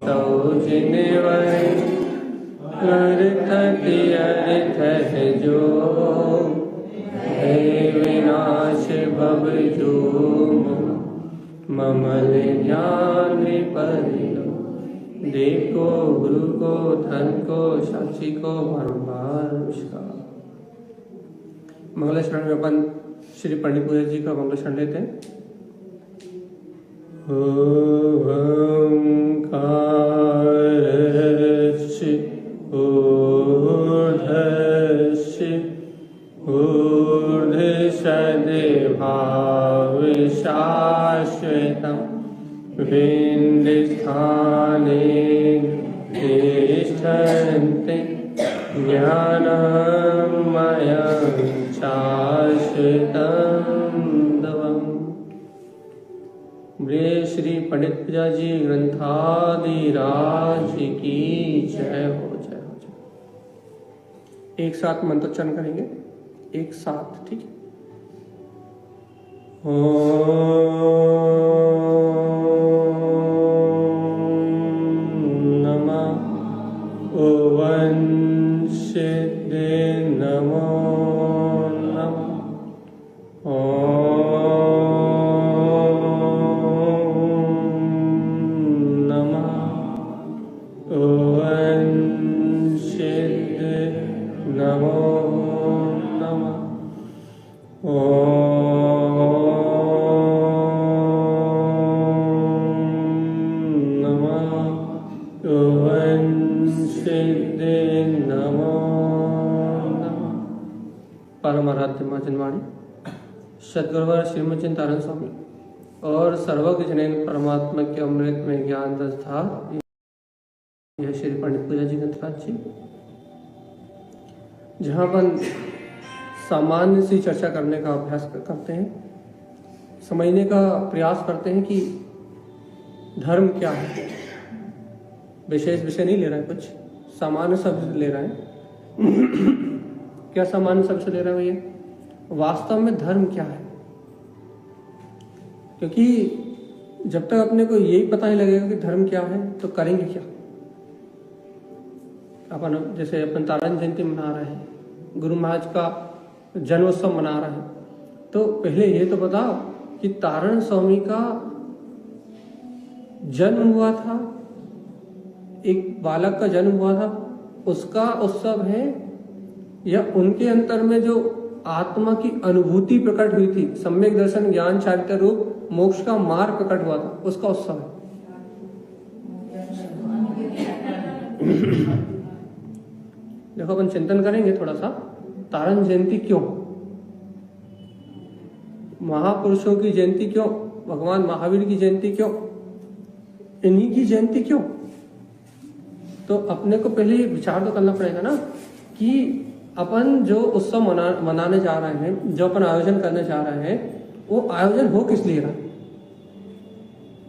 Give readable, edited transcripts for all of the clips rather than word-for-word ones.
जिनवर अर्थ है जो है विनाश भव जो ममल ज्ञान परिलो। देखो गुरु को, धन को, साक्षी को बारंबार उसका मंगल शरण में अपन श्री पंडित पूजा जी का मंगल शरण लेते हैं। ओंकारस्य ऊर्ध्वस्य ऊर्ध्वसद्भावशाश्वतं विन्दिस्थाने तिष्ठन्ति ज्ञानमयं शाश्वतं दवम्। बोले श्री पंडित पूजा जी ग्रंथादिराज की जय हो, जय हो, जय। एक साथ मंत्रोच्चारण करेंगे, एक साथ, ठीक है। ओम नमः ओवंशिदे नमो नमः। परमाराध्य मां जनवाणी सद्गुरुवर श्रीमद चिंतानंद स्वामी और सर्वज्ञ जनेन परमात्मा के अमृत में ज्ञान दस्ता यह श्री पंडित पूजा जी ग्रंथराज जी, जहाँ पर सामान्य सी चर्चा करने का अभ्यास करते हैं, समझने का प्रयास करते हैं कि धर्म क्या है। विशेष विषय नहीं ले रहे हैं, कुछ सामान्य शब्द ले रहे हैं। क्या सामान्य शब्द ले रहे हैं भैया? वास्तव में धर्म क्या है? क्योंकि जब तक अपने को यही पता नहीं लगेगा कि धर्म क्या है तो करेंगे क्या। अपन जैसे अपन तारण जयंती मना रहे हैं, गुरु महाराज का जन्मोत्सव मना रहे हैं, तो पहले ये तो बताओ कि तारण स्वामी का जन्म हुआ था, एक बालक का जन्म हुआ था, उसका उत्सव है, या उनके अंतर में जो आत्मा की अनुभूति प्रकट हुई थी, सम्यक दर्शन ज्ञान चारित्र रूप मोक्ष का मार्ग प्रकट हुआ था, उसका उत्सव है। देखो अपन चिंतन करेंगे थोड़ा सा, तारण जयंती क्यों, महापुरुषों की जयंती क्यों, भगवान महावीर की जयंती क्यों, इन्हीं की जयंती क्यों। तो अपने को पहले विचार तो करना पड़ेगा ना कि अपन जो उत्सव मनाने जा रहे हैं, जो अपन आयोजन करने जा रहे हैं, वो आयोजन हो किस लिए रहा है,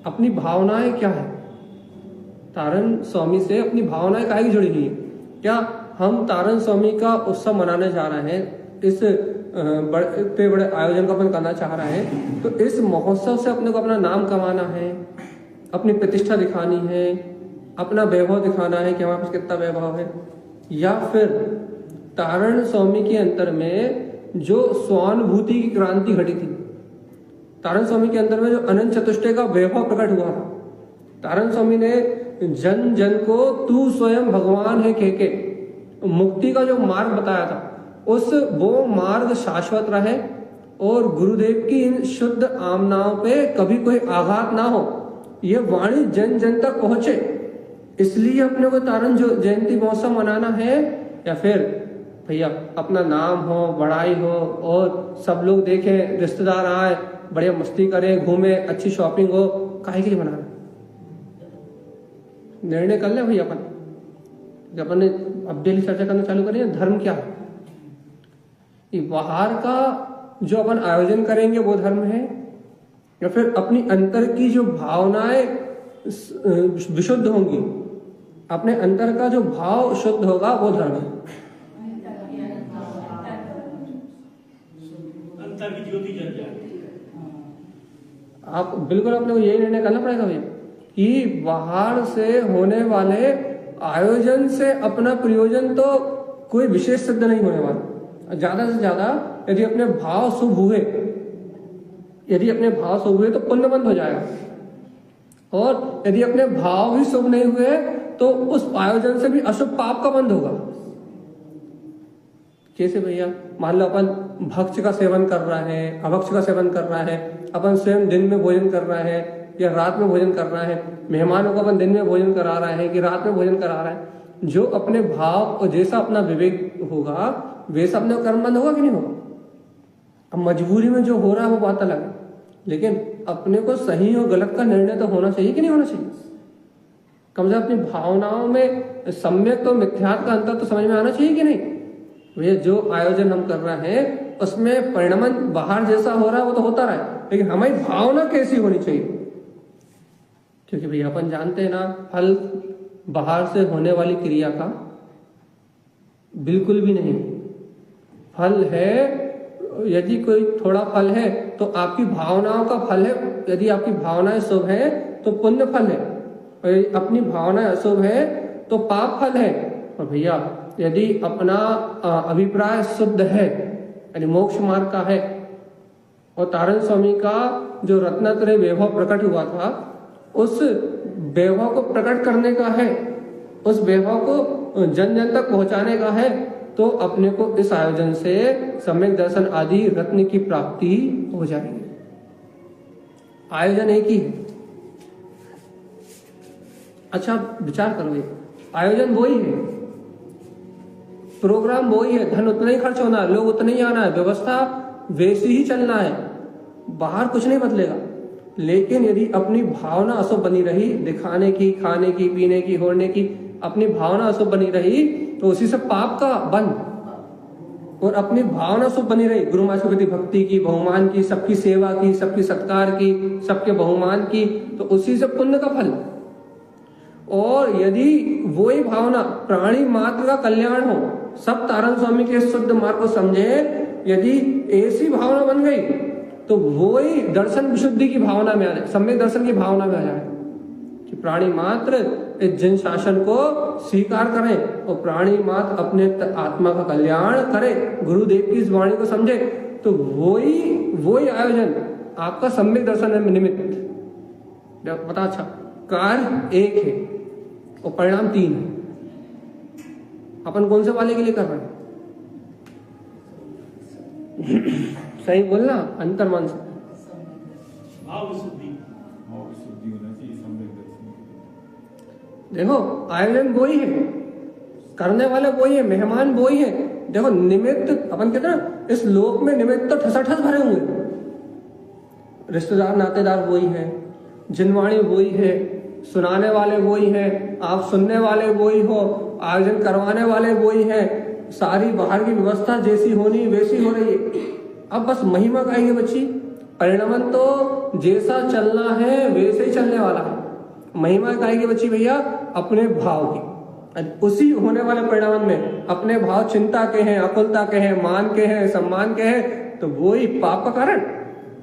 अपनी भावनाएं क्या है। तारण स्वामी से अपनी भावनाएं काहे की जुड़ी हुई है? क्या हम तारण स्वामी का उत्सव मनाने जा रहे हैं, इस बड़े बड़े आयोजन को अपन करना चाह रहे हैं, तो इस महोत्सव से अपने को अपना नाम कमाना है, अपनी प्रतिष्ठा दिखानी है, अपना वैभव दिखाना है कि हमारे पास कितना वैभव है, या फिर तारण स्वामी के अंतर में जो स्वानुभूति की क्रांति घटी थी, तारण स्वामी के अंदर में जो अनंत चतुष्टय का वैभव प्रकट हुआ था, तारण स्वामी ने जन जन को तू स्वयं भगवान है कह के मुक्ति का जो मार्ग बताया था, वो मार्ग शाश्वत रहे और गुरुदेव की इन शुद्ध आमनाओं पे कभी कोई आघात ना हो, ये वाणी जन जन तक पहुंचे, इसलिए अपने को तारण जो जयंती महोत्सव मनाना है। या फिर भैया अपना नाम हो, बड़ाई हो और सब लोग देखें, रिश्तेदार आए, बढ़िया मस्ती करें, घूमे, अच्छी शॉपिंग हो, काहे के लिए मनाना? निर्णय कर ले भैया अपन ने अब डेली चर्चा करना चालू करें, धर्म क्या है। ये बाहर का जो अपन आयोजन करेंगे वो धर्म है, या फिर अपनी अंतर की जो भावनाएं विशुद्ध होंगी, अपने अंतर का जो भाव शुद्ध होगा वो धर्म है। अंतर की ज्योति जल जाए। आप बिल्कुल अपने को यही निर्णय करना पड़ेगा भैया कि बाहर से होने वाले आयोजन से अपना प्रयोजन तो कोई विशेष सिद्ध नहीं होने वाला। ज्यादा से ज्यादा यदि अपने भाव शुभ हुए, तो पुण्य बंद हो जाएगा, और यदि अपने भाव ही शुभ नहीं हुए तो उस आयोजन से भी अशुभ पाप का बंद होगा। कैसे भैया? मान लो अपन भक्ष का सेवन कर रहा है, अभक्ष का सेवन कर रहा है, अपन स्वयं दिन में भोजन कर रहा है या रात में भोजन कर रहा है, मेहमानों को अपन दिन में भोजन करा रहा है कि रात में भोजन करा रहा है, जो अपने भाव और जैसा अपना विवेक होगा वैसा अपने कर्म बंद होगा कि नहीं होगा? अब मजबूरी में जो हो रहा है वो बात अलग है, लेकिन अपने को सही और गलत का निर्णय तो होना चाहिए कि नहीं होना चाहिए? कम से कम अपनी भावनाओं में सम्यक और मिथ्यात्व का अंतर तो समझ में आना चाहिए कि नहीं? भैया जो आयोजन हम कर रहे हैं उसमें परिणाम बाहर जैसा हो रहा है वो तो होता रहा है, लेकिन हमारी भावना कैसी होनी चाहिए? क्योंकि भैया अपन जानते हैं ना, फल बाहर से होने वाली क्रिया का बिल्कुल भी नहीं। फल है, यदि कोई थोड़ा फल है तो आपकी भावनाओं का फल है। यदि आपकी भावनाएं शुभ है तो पुण्य फल है, और अपनी भावनाएं अशुभ है तो पाप फल है। और भैया यदि अपना अभिप्राय शुद्ध है, यानी मोक्ष मार्ग का है, और तारण स्वामी का जो रत्नत्रय वैभव प्रकट हुआ था उस वैभव को प्रकट करने का है, उस वैभव को जन जन तक पहुंचाने का है, तो अपने को इस आयोजन से सम्यक दर्शन आदि रत्न की प्राप्ति हो जाएगी। आयोजन एक ही है। अच्छा विचार करो, आयोजन वही है, प्रोग्राम वही है, धन उतना ही खर्च होना है, लोग उतने ही आना है, व्यवस्था वैसी ही चलना है, बाहर कुछ नहीं बदलेगा। लेकिन यदि अपनी भावना अशुभ बनी रही, दिखाने की, खाने की, पीने की, होने की, अपनी भावना अशुभ बनी रही तो उसी से पाप का बंद। और अपनी भावना शुभ बनी रही, गुरु महाराज के प्रति भक्ति की, बहुमान की, सबकी सेवा की, सबकी सत्कार की, सबके बहुमान की, तो उसी से पुण्य का फल। और यदि वही भावना प्राणी मात्र का कल्याण हो, सब तारण स्वामी के शुद्ध मार्ग को समझे, यदि ऐसी भावना बन गई तो वही दर्शन विशुद्धि की भावना में आ जाए, सम्यक दर्शन की भावना में आ जाए कि प्राणी मात्र इस जन शासन को स्वीकार करें और प्राणी मात्र अपने आत्मा का कल्याण करे, गुरुदेव की इस वाणी को समझे, तो वही आयोजन आपका सम्यक दर्शन में निमित्त बता। अच्छा, कार्य एक है और परिणाम तीन है। अपन कौन से वाले के लिए कर रहे हैं? सही बोलना, अंतर्मन से। देखो आयोजन वही है, करने वाले वही है, मेहमान वही है। देखो निमित्त अपन कहते हैं ना, इस लोक में निमित्त तो ठसाठस भरे हुए, रिश्तेदार नातेदार वही है, जिनवाणी वही है, सुनाने वाले वही है, आप सुनने वाले वही हो, आयोजन करवाने वाले वही है, सारी बाहर की व्यवस्था जैसी होनी वैसी हो रही है। अब बस महिमा का है बच्ची, परिणाम तो जैसा चलना है वैसे ही चलने वाला है। महिमा का है बच्ची भैया अपने भाव की, उसी होने वाले परिणाम में अपने भाव चिंता के हैं, अकुलता के हैं, मान के हैं, सम्मान के हैं, तो वही पाप का कारण।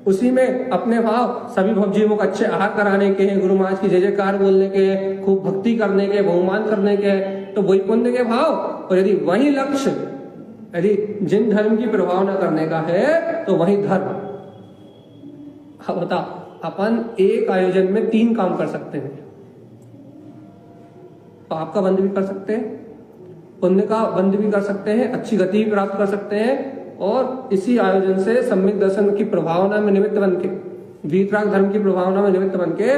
उसी में अपने भाव सभी भवजीवों को अच्छे आहार कराने के हैं, गुरु महाराज की जय जयकार बोलने के हैं, खूब भक्ति करने के, बहुमान करने के, तो वही पुण्य के भाव। और यदि वही लक्ष्य, यदि जिन धर्म की प्रभावना करने का है तो वही धर्म। अब बता, अपन एक आयोजन में 3 काम कर सकते हैं, पाप का बंध भी कर सकते हैं, पुण्य का बंध भी कर सकते हैं, अच्छी गति भी प्राप्त कर सकते हैं, और इसी आयोजन से सम्यक दर्शन की प्रभावना में निमित्त बन के, वीतराग धर्म की प्रभावना में निमित्त बन के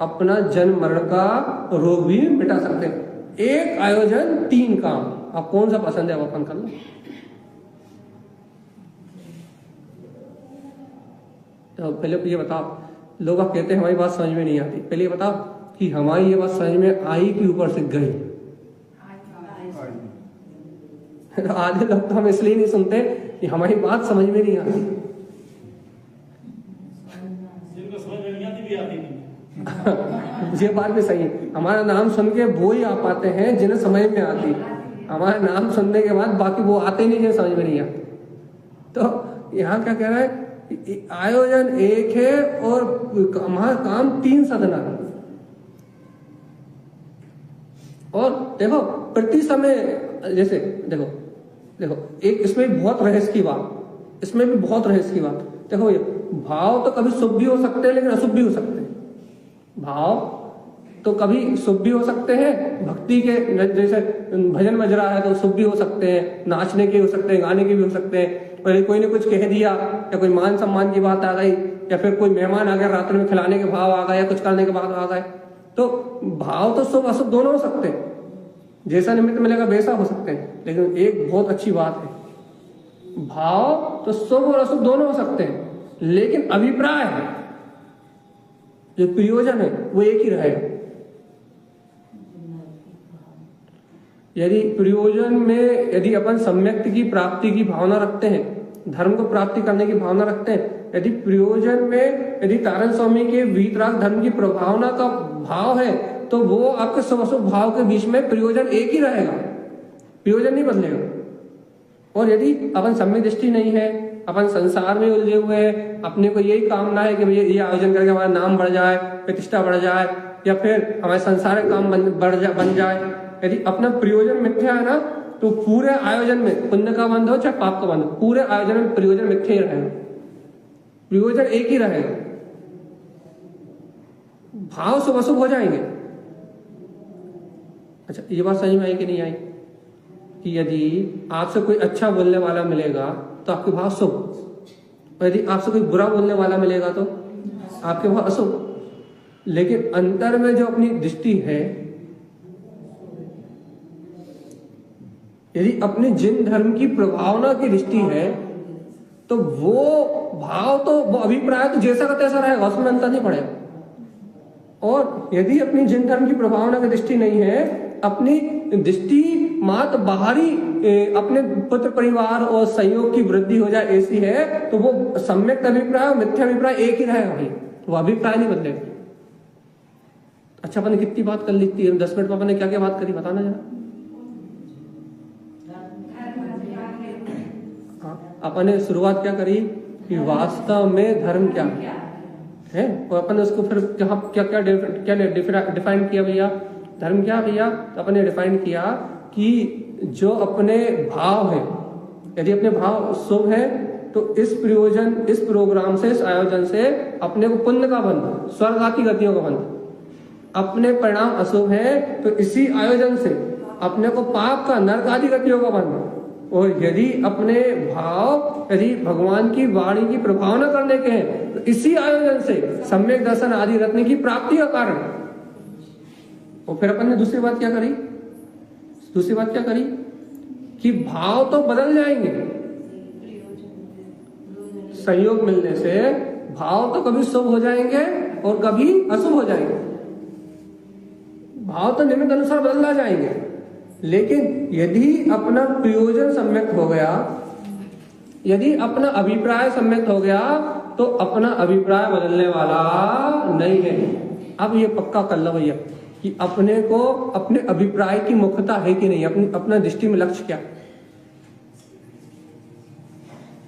अपना जन्म मरण का रोग भी मिटा सकते हैं। एक आयोजन 3 काम। आप कौन सा पसंद है, अपन कर लो। तो पहले ये बताओ, लोग आप कहते हैं हमारी बात समझ में नहीं आती, पहले ये बताओ कि हमारी ये बात समझ में आई कि ऊपर से गई? आधे लोग तो हम इसलिए नहीं सुनते कि हमारी बात समझ में नहीं आती। जिनको समझ में नहीं आती भी आती नहीं। ये बात भी सही है, हमारा नाम सुन के वो ही आ पाते हैं जिन्हें समझ में आती, हमारा नाम सुनने के बाद बाकी वो आते नहीं जिन्हें समझ में नहीं आती। तो यहाँ क्या कह रहा है, आयोजन एक है और हमारा काम 3 साधना है। और देखो प्रति समय जैसे देखो एक इसमें बहुत रहस्य की बात, इसमें भी बहुत रहस्य की बात। देखो ये भाव तो कभी शुभ भी हो सकते हैं लेकिन अशुभ भी हो सकते हैं। भाव तो कभी शुभ भी हो सकते हैं, भक्ति के जैसे भजन बज रहा है तो शुभ भी हो सकते हैं, नाचने के हो सकते हैं, गाने के भी हो सकते हैं। और कोई ने कुछ कह दिया या कोई मान सम्मान की बात आ गई या फिर कोई मेहमान आ गया, रात्रि में खिलाने के भाव आ गए या कुछ करने के बाद आ गए, तो भाव तो शुभ अशुभ दोनों हो सकते हैं। जैसा निमित्त मिलेगा वैसा हो सकते हैं। लेकिन एक बहुत अच्छी बात है, भाव तो शुभ और अशुभ दोनों हो सकते हैं, लेकिन अभिप्राय है, जो प्रयोजन है वो एक ही रहेगा। यदि प्रयोजन में यदि अपन सम्यक्ति की प्राप्ति की भावना रखते हैं, धर्म को प्राप्ति करने की भावना रखते हैं, यदि प्रयोजन में यदि तारण स्वामी के वीतराग धर्म की प्रभावना का भाव है तो वो आपके शुभ अशुभ भाव के बीच में प्रयोजन एक ही रहेगा, प्रयोजन नहीं बदलेगा। और यदि अपन सम्यक दृष्टि नहीं है, अपन संसार में उलझे हुए हैं, अपने को यही कामना है कि ये आयोजन करके हमारा नाम बढ़ जाए, प्रतिष्ठा बढ़ जाए, या फिर हमारे संसारिक काम बन जाए, यदि अपना प्रयोजन मिथ्या है ना, तो पूरे आयोजन में पुण्य का बंध हो चाहे पाप का बंध हो, पूरे आयोजन में प्रयोजन मिथ्या ही रहेगा, प्रयोजन एक ही रहेगा। भाव शुभ अशुभ हो जाएंगे। अच्छा, ये बात समझ में आई कि नहीं आई कि यदि आपसे कोई अच्छा बोलने वाला मिलेगा तो आपके भाव शुभ, और यदि आपसे कोई बुरा बोलने वाला मिलेगा तो आपके भाव अशुभ। लेकिन अंतर में जो अपनी दृष्टि है, यदि अपने जिन धर्म की प्रभावना की दृष्टि है तो वो भाव तो वो अभिप्राय तो जैसा का तैसा रहेगा, उसमें अंतर नहीं पड़ेगा। और यदि अपनी जिन धर्म की प्रभावना की दृष्टि नहीं है, अपनी दृष्टि मात्र बाहरी अपने पुत्र परिवार और सहयोग की वृद्धि हो जाए ऐसी है, तो वो सम्यक अभिप्राय और मिथ्या अभिप्राय एक ही रहेगा भाई, वो अभिप्राय नहीं बदलेगा। अच्छा, अपन ने कितनी बात कर ली थी 10 मिनट में, अपन ने क्या क्या बात करी बताना जरा। अपन ने शुरुआत क्या करी कि वास्तव में धर्म क्या है, और अपन ने उसको फिर क्या डिफाइन किया भैया, धर्म क्या भैया, तो अपन ने डिफाइन किया कि जो अपने भाव है, यदि अपने भाव शुभ है तो इस प्रयोजन, इस प्रोग्राम से, इस आयोजन से अपने को पुण्य का बंध, स्वर्ग आदि गतियों का बंध। अपने परिणाम अशुभ है तो इसी आयोजन से अपने को पाप का, नरक आदि गतियों का बंध। और यदि अपने भाव यदि भगवान की वाणी की प्रभावना करने के हैं तो इसी आयोजन से सम्यक दर्शन आदि रत्न की प्राप्ति का कारण। और फिर अपन ने दूसरी बात क्या करी कि भाव तो बदल जाएंगे, संयोग मिलने से भाव तो कभी शुभ हो जाएंगे और कभी अशुभ हो जाएंगे, भाव तो निमित्त अनुसार बदलना जाएंगे। लेकिन यदि अपना प्रयोजन सम्यक हो गया, यदि अपना अभिप्राय सम्यक हो गया, तो अपना अभिप्राय बदलने वाला नहीं है। अब ये पक्का कर लो भैया कि अपने को अपने अभिप्राय की मुख्यता है कि नहीं, अपना दृष्टि में लक्ष्य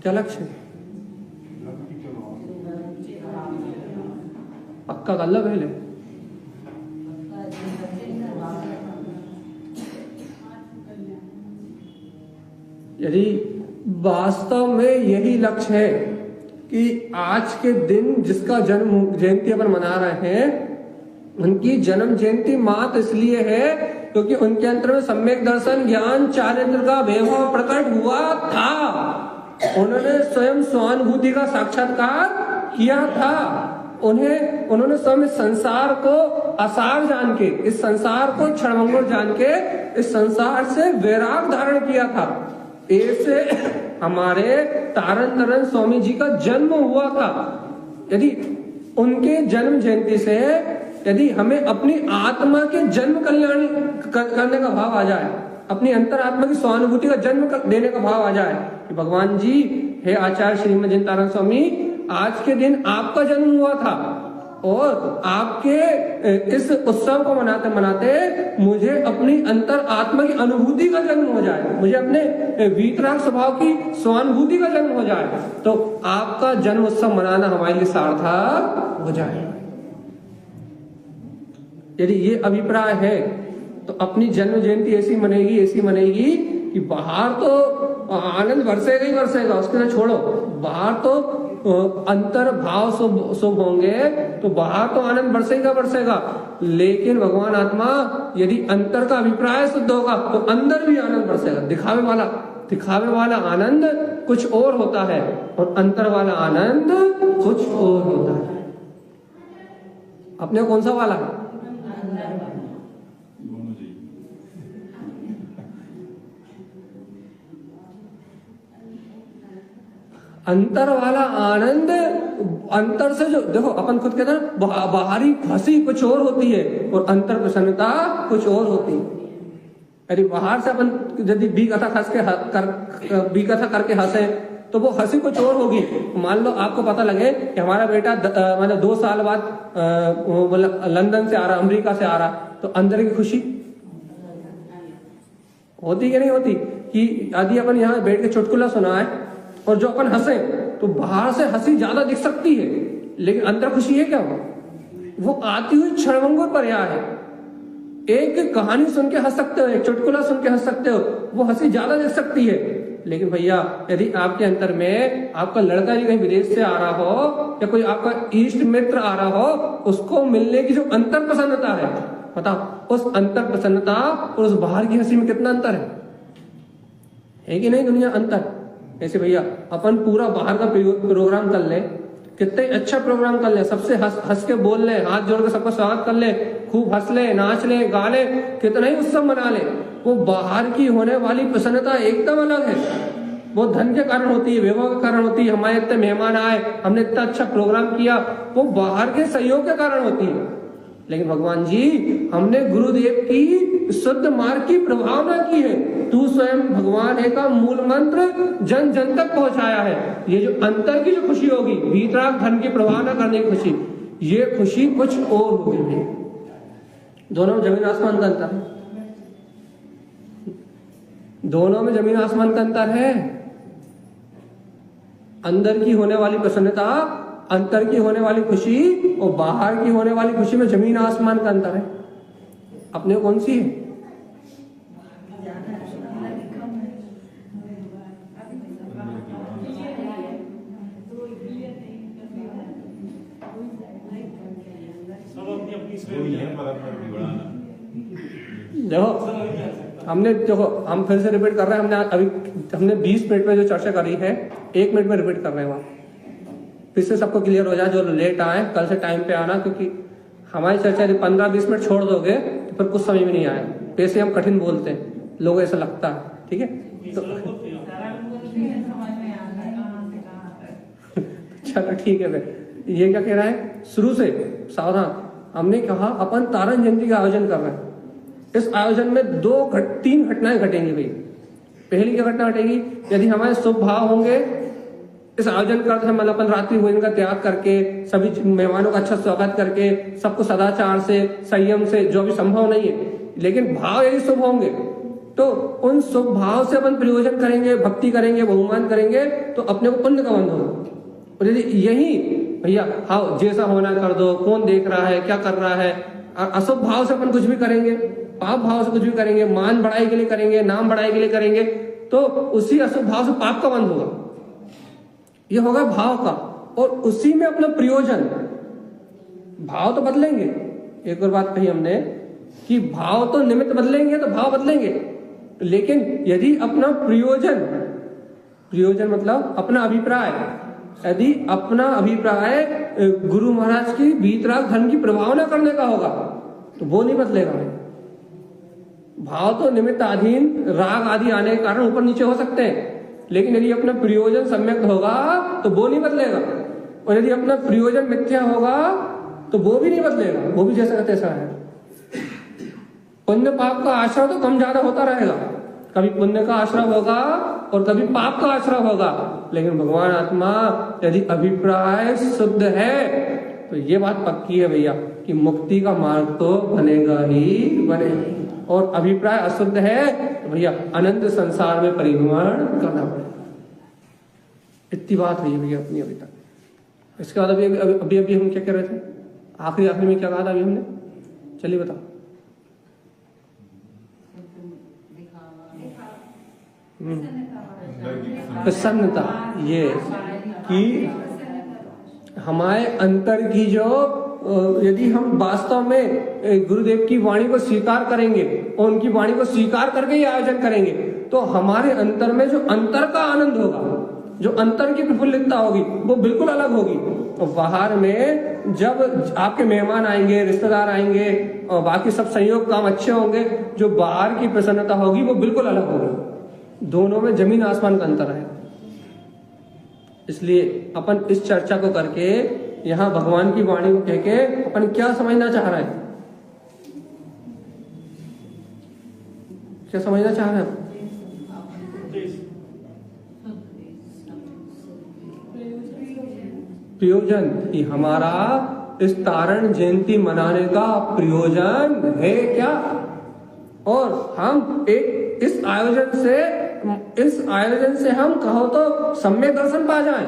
क्या लक्ष्य है, पक्का कर लो पहले। यदि वास्तव में यही लक्ष्य है कि आज के दिन जिसका जन्म जयंती अपन मना रहे हैं, उनकी जन्म जयंती मात्र इसलिए है क्योंकि उनके अंतर में सम्यक दर्शन, ज्ञान, चारित्र का वैभव प्रकट हुआ था। उन्होंने स्वयं स्वानुभूति का साक्षात्कार किया था। उन्होंने स्वयं संसार को असार जान के, इस संसार को क्षणभंगुर जान के, इस संसार से वैराग धारण किया था। ऐसे हमारे तारण तरण स्वामी जी का जन्म हुआ था। यदि उनके जन्म जयंती से यदि हमें अपनी आत्मा के जन्म कल्याण करने का भाव आ जाए, अपनी अंतरात्मा की स्वानुभूति का जन्म देने का भाव आ जाए कि भगवान जी, हे आचार्य श्रीमद जिनतारण स्वामी, आज के दिन आपका जन्म हुआ था और आपके इस उत्सव को मनाते मनाते मुझे अपनी अंतर आत्मा की अनुभूति का जन्म हो जाए, मुझे अपने वीतराग स्वभाव की स्वानुभूति का जन्म हो जाए, तो आपका जन्म उत्सव मनाना हमारे लिए सार्थक हो जाए। यदि ये अभिप्राय है तो अपनी जन्म जयंती ऐसी मनेगी कि बाहर तो आनंद बरसेगा ही बरसेगा, उसके लिए छोड़ो, बाहर तो अंतर भाव शुभ होंगे तो बाहर तो आनंद बरसेगा बरसेगा, लेकिन भगवान आत्मा यदि अंतर का अभिप्राय शुद्ध होगा तो अंदर भी आनंद बरसेगा। दिखावे वाला आनंद कुछ और होता है और अंतर वाला आनंद कुछ और होता है। अपने कौन सा वाला है? अंतर वाला आनंद, अंतर से जो देखो अपन खुद कहते हैं बाहरी हंसी कुछ और होती है और अंतर प्रसन्नता कुछ और होती है। यदि बाहर से अपन यदि बी कथा करके हंसे तो वो हंसी कुछ और होगी। मान लो आपको पता लगे कि हमारा बेटा मतलब 2 साल बाद लंदन से आ रहा, अमेरिका से आ रहा, तो अंदर की खुशी होती कि नहीं होती? कि यदि अपन यहाँ बैठ के चुटकुला सुनाए और जो अपन हंसे तो बाहर से हंसी ज्यादा दिख सकती है, लेकिन अंदर खुशी है क्या? वो आती हुई क्षणभंगुर पर्याय है। एक कहानी सुन के हंस सकते हो, एक चुटकुला सुन के हंस सकते हो, वो हंसी ज्यादा दिख सकती है। लेकिन भैया यदि आपके अंतर में आपका लड़का ही कहीं विदेश से आ रहा हो या कोई आपका इष्ट मित्र आ रहा हो, उसको मिलने की जो अंतर प्रसन्नता है, बताओ उस अंतर प्रसन्नता और उस बाहर की हंसी में कितना अंतर है कि नहीं? दुनिया अंतर। ऐसे भैया अपन पूरा बाहर का प्रोग्राम कर ले, कितने अच्छा प्रोग्राम कर ले, सबसे हंस के बोल ले, हाथ जोड़ के सबका स्वागत कर ले, खूब हंस ले, नाच ले, गा ले, कितना ही उत्सव मना ले, वो बाहर की होने वाली प्रसन्नता एकदम अलग है। वो धन के कारण होती है, वैभव के कारण होती है, हमारे इतने मेहमान आए, हमने इतना अच्छा प्रोग्राम किया, वो बाहर के सहयोग के कारण होती है। लेकिन भगवान जी हमने गुरुदेव की शुद्ध मार्ग की प्रभावना की है, तू स्वयं भगवान है का मूल मंत्र जन जन तक पहुंचाया है। ये जो अंतर की जो खुशी होगी, भीतराग धन की प्रभावना करने की खुशी, ये खुशी कुछ और होगी। दोनों में जमीन आसमान का अंतर है, दोनों में जमीन आसमान का अंतर है। अंदर की होने वाली प्रसन्नता, अंतर की होने वाली खुशी और बाहर की होने वाली खुशी में जमीन आसमान का अंतर है। अपने कौन सी है? देखो हम फिर से रिपीट कर रहे हैं। हमने 20 मिनट में जो चर्चा करी है 1 मिनट में रिपीट कर रहे हैं वहां, फिर से सबको क्लियर हो जाए। जो लेट आए कल से टाइम पे आना, क्योंकि हमारी चर्चा यदि 15-20 मिनट छोड़ दोगे तो फिर कुछ समझ में नहीं आएगा। वैसे हम कठिन बोलते हैं, लोगों ऐसा लगता है, ठीक है? तो चलो ठीक है। फिर ये क्या कह रहा है? शुरू से सावधान। हमने कहा अपन तारण जयंती का आयोजन कर रहे हैं। इस आयोजन में 3 घटनाएं घटेंगी भाई। पहली क्या घटना घटेगी? यदि हमारे शुभ भाव होंगे, इस आयोजन करते समय अपन रात्रि भोजन का त्याग करके, सभी मेहमानों का अच्छा स्वागत करके, सबको सदाचार से, संयम से, जो भी संभव नहीं है, लेकिन भाव यदि शुभ होंगे तो उन शुभ भाव से अपन प्रयोजन करेंगे, भक्ति करेंगे, बहुमान करेंगे तो अपने को पुण्य का बंध होगा। और यदि यही भैया हाँ जैसा होना कर दो, कौन देख रहा है, क्या कर रहा है, अशुभ भाव से अपन कुछ भी करेंगे, पाप भाव से कुछ भी करेंगे, मान बढ़ाई के लिए करेंगे, नाम बढ़ाई के लिए करेंगे, तो उसी अशुभ भाव से पाप का बंध होगा। ये होगा भाव का, और उसी में अपना प्रयोजन। भाव तो बदलेंगे, एक और बात कही हमने कि भाव तो निमित्त बदलेंगे तो भाव बदलेंगे, लेकिन यदि अपना प्रयोजन मतलब अपना अभिप्राय, यदि अपना अभिप्राय गुरु महाराज की वीतराग धर्म की प्रभावना करने का होगा तो वो नहीं बदलेगा। भाव तो निमित्त अधीन राग आदि आने के कारण ऊपर नीचे हो सकते हैं, लेकिन यदि अपना प्रयोजन सम्यक होगा तो वो नहीं बदलेगा, और यदि अपना प्रयोजन मिथ्या होगा तो वो भी नहीं बदलेगा, वो भी जैसा का तैसा है। पुण्य पाप का आश्रय तो कम ज्यादा होता रहेगा, कभी पुण्य का आश्रय होगा और कभी पाप का आश्रय होगा, लेकिन भगवान आत्मा यदि अभिप्राय शुद्ध है तो ये बात पक्की है भैया कि मुक्ति का मार्ग तो बनेगा ही बनेगा, और अभिप्राय अशुद्ध है तो भैया अनंत संसार में परिभ्रमण करना पड़ेगा। इतनी बात हुई भैया अपनी अभी तक। इसके बाद अभी हम क्या कह रहे थे? आखिरी में क्या कहा था अभी हमने? चलिए बताओ। प्रसन्नता, ये कि हमारे अंतर की जो, यदि हम वास्तव में गुरुदेव की वाणी को स्वीकार करेंगे और उनकी वाणी को स्वीकार करके ही आयोजन करेंगे, तो हमारे अंतर में जो अंतर का आनंद होगा, जो अंतर की प्रफुल्लितता होगी, वो बिल्कुल अलग होगी। और बाहर में जब आपके मेहमान आएंगे, रिश्तेदार आएंगे और बाकी सब संयोग काम अच्छे होंगे, जो बाहर की प्रसन्नता होगी वो बिल्कुल अलग होगी। दोनों में जमीन आसमान का अंतर है। इसलिए अपन इस चर्चा को करके, यहाँ भगवान की वाणी को कह के अपन क्या समझना चाह रहे हैं, क्या समझना चाह रहे हैं? प्रयोजन कि हमारा इस तारण जयंती मनाने का प्रयोजन है क्या, और हम एक इस आयोजन से हम कहो तो सम्यक दर्शन पा जाएं,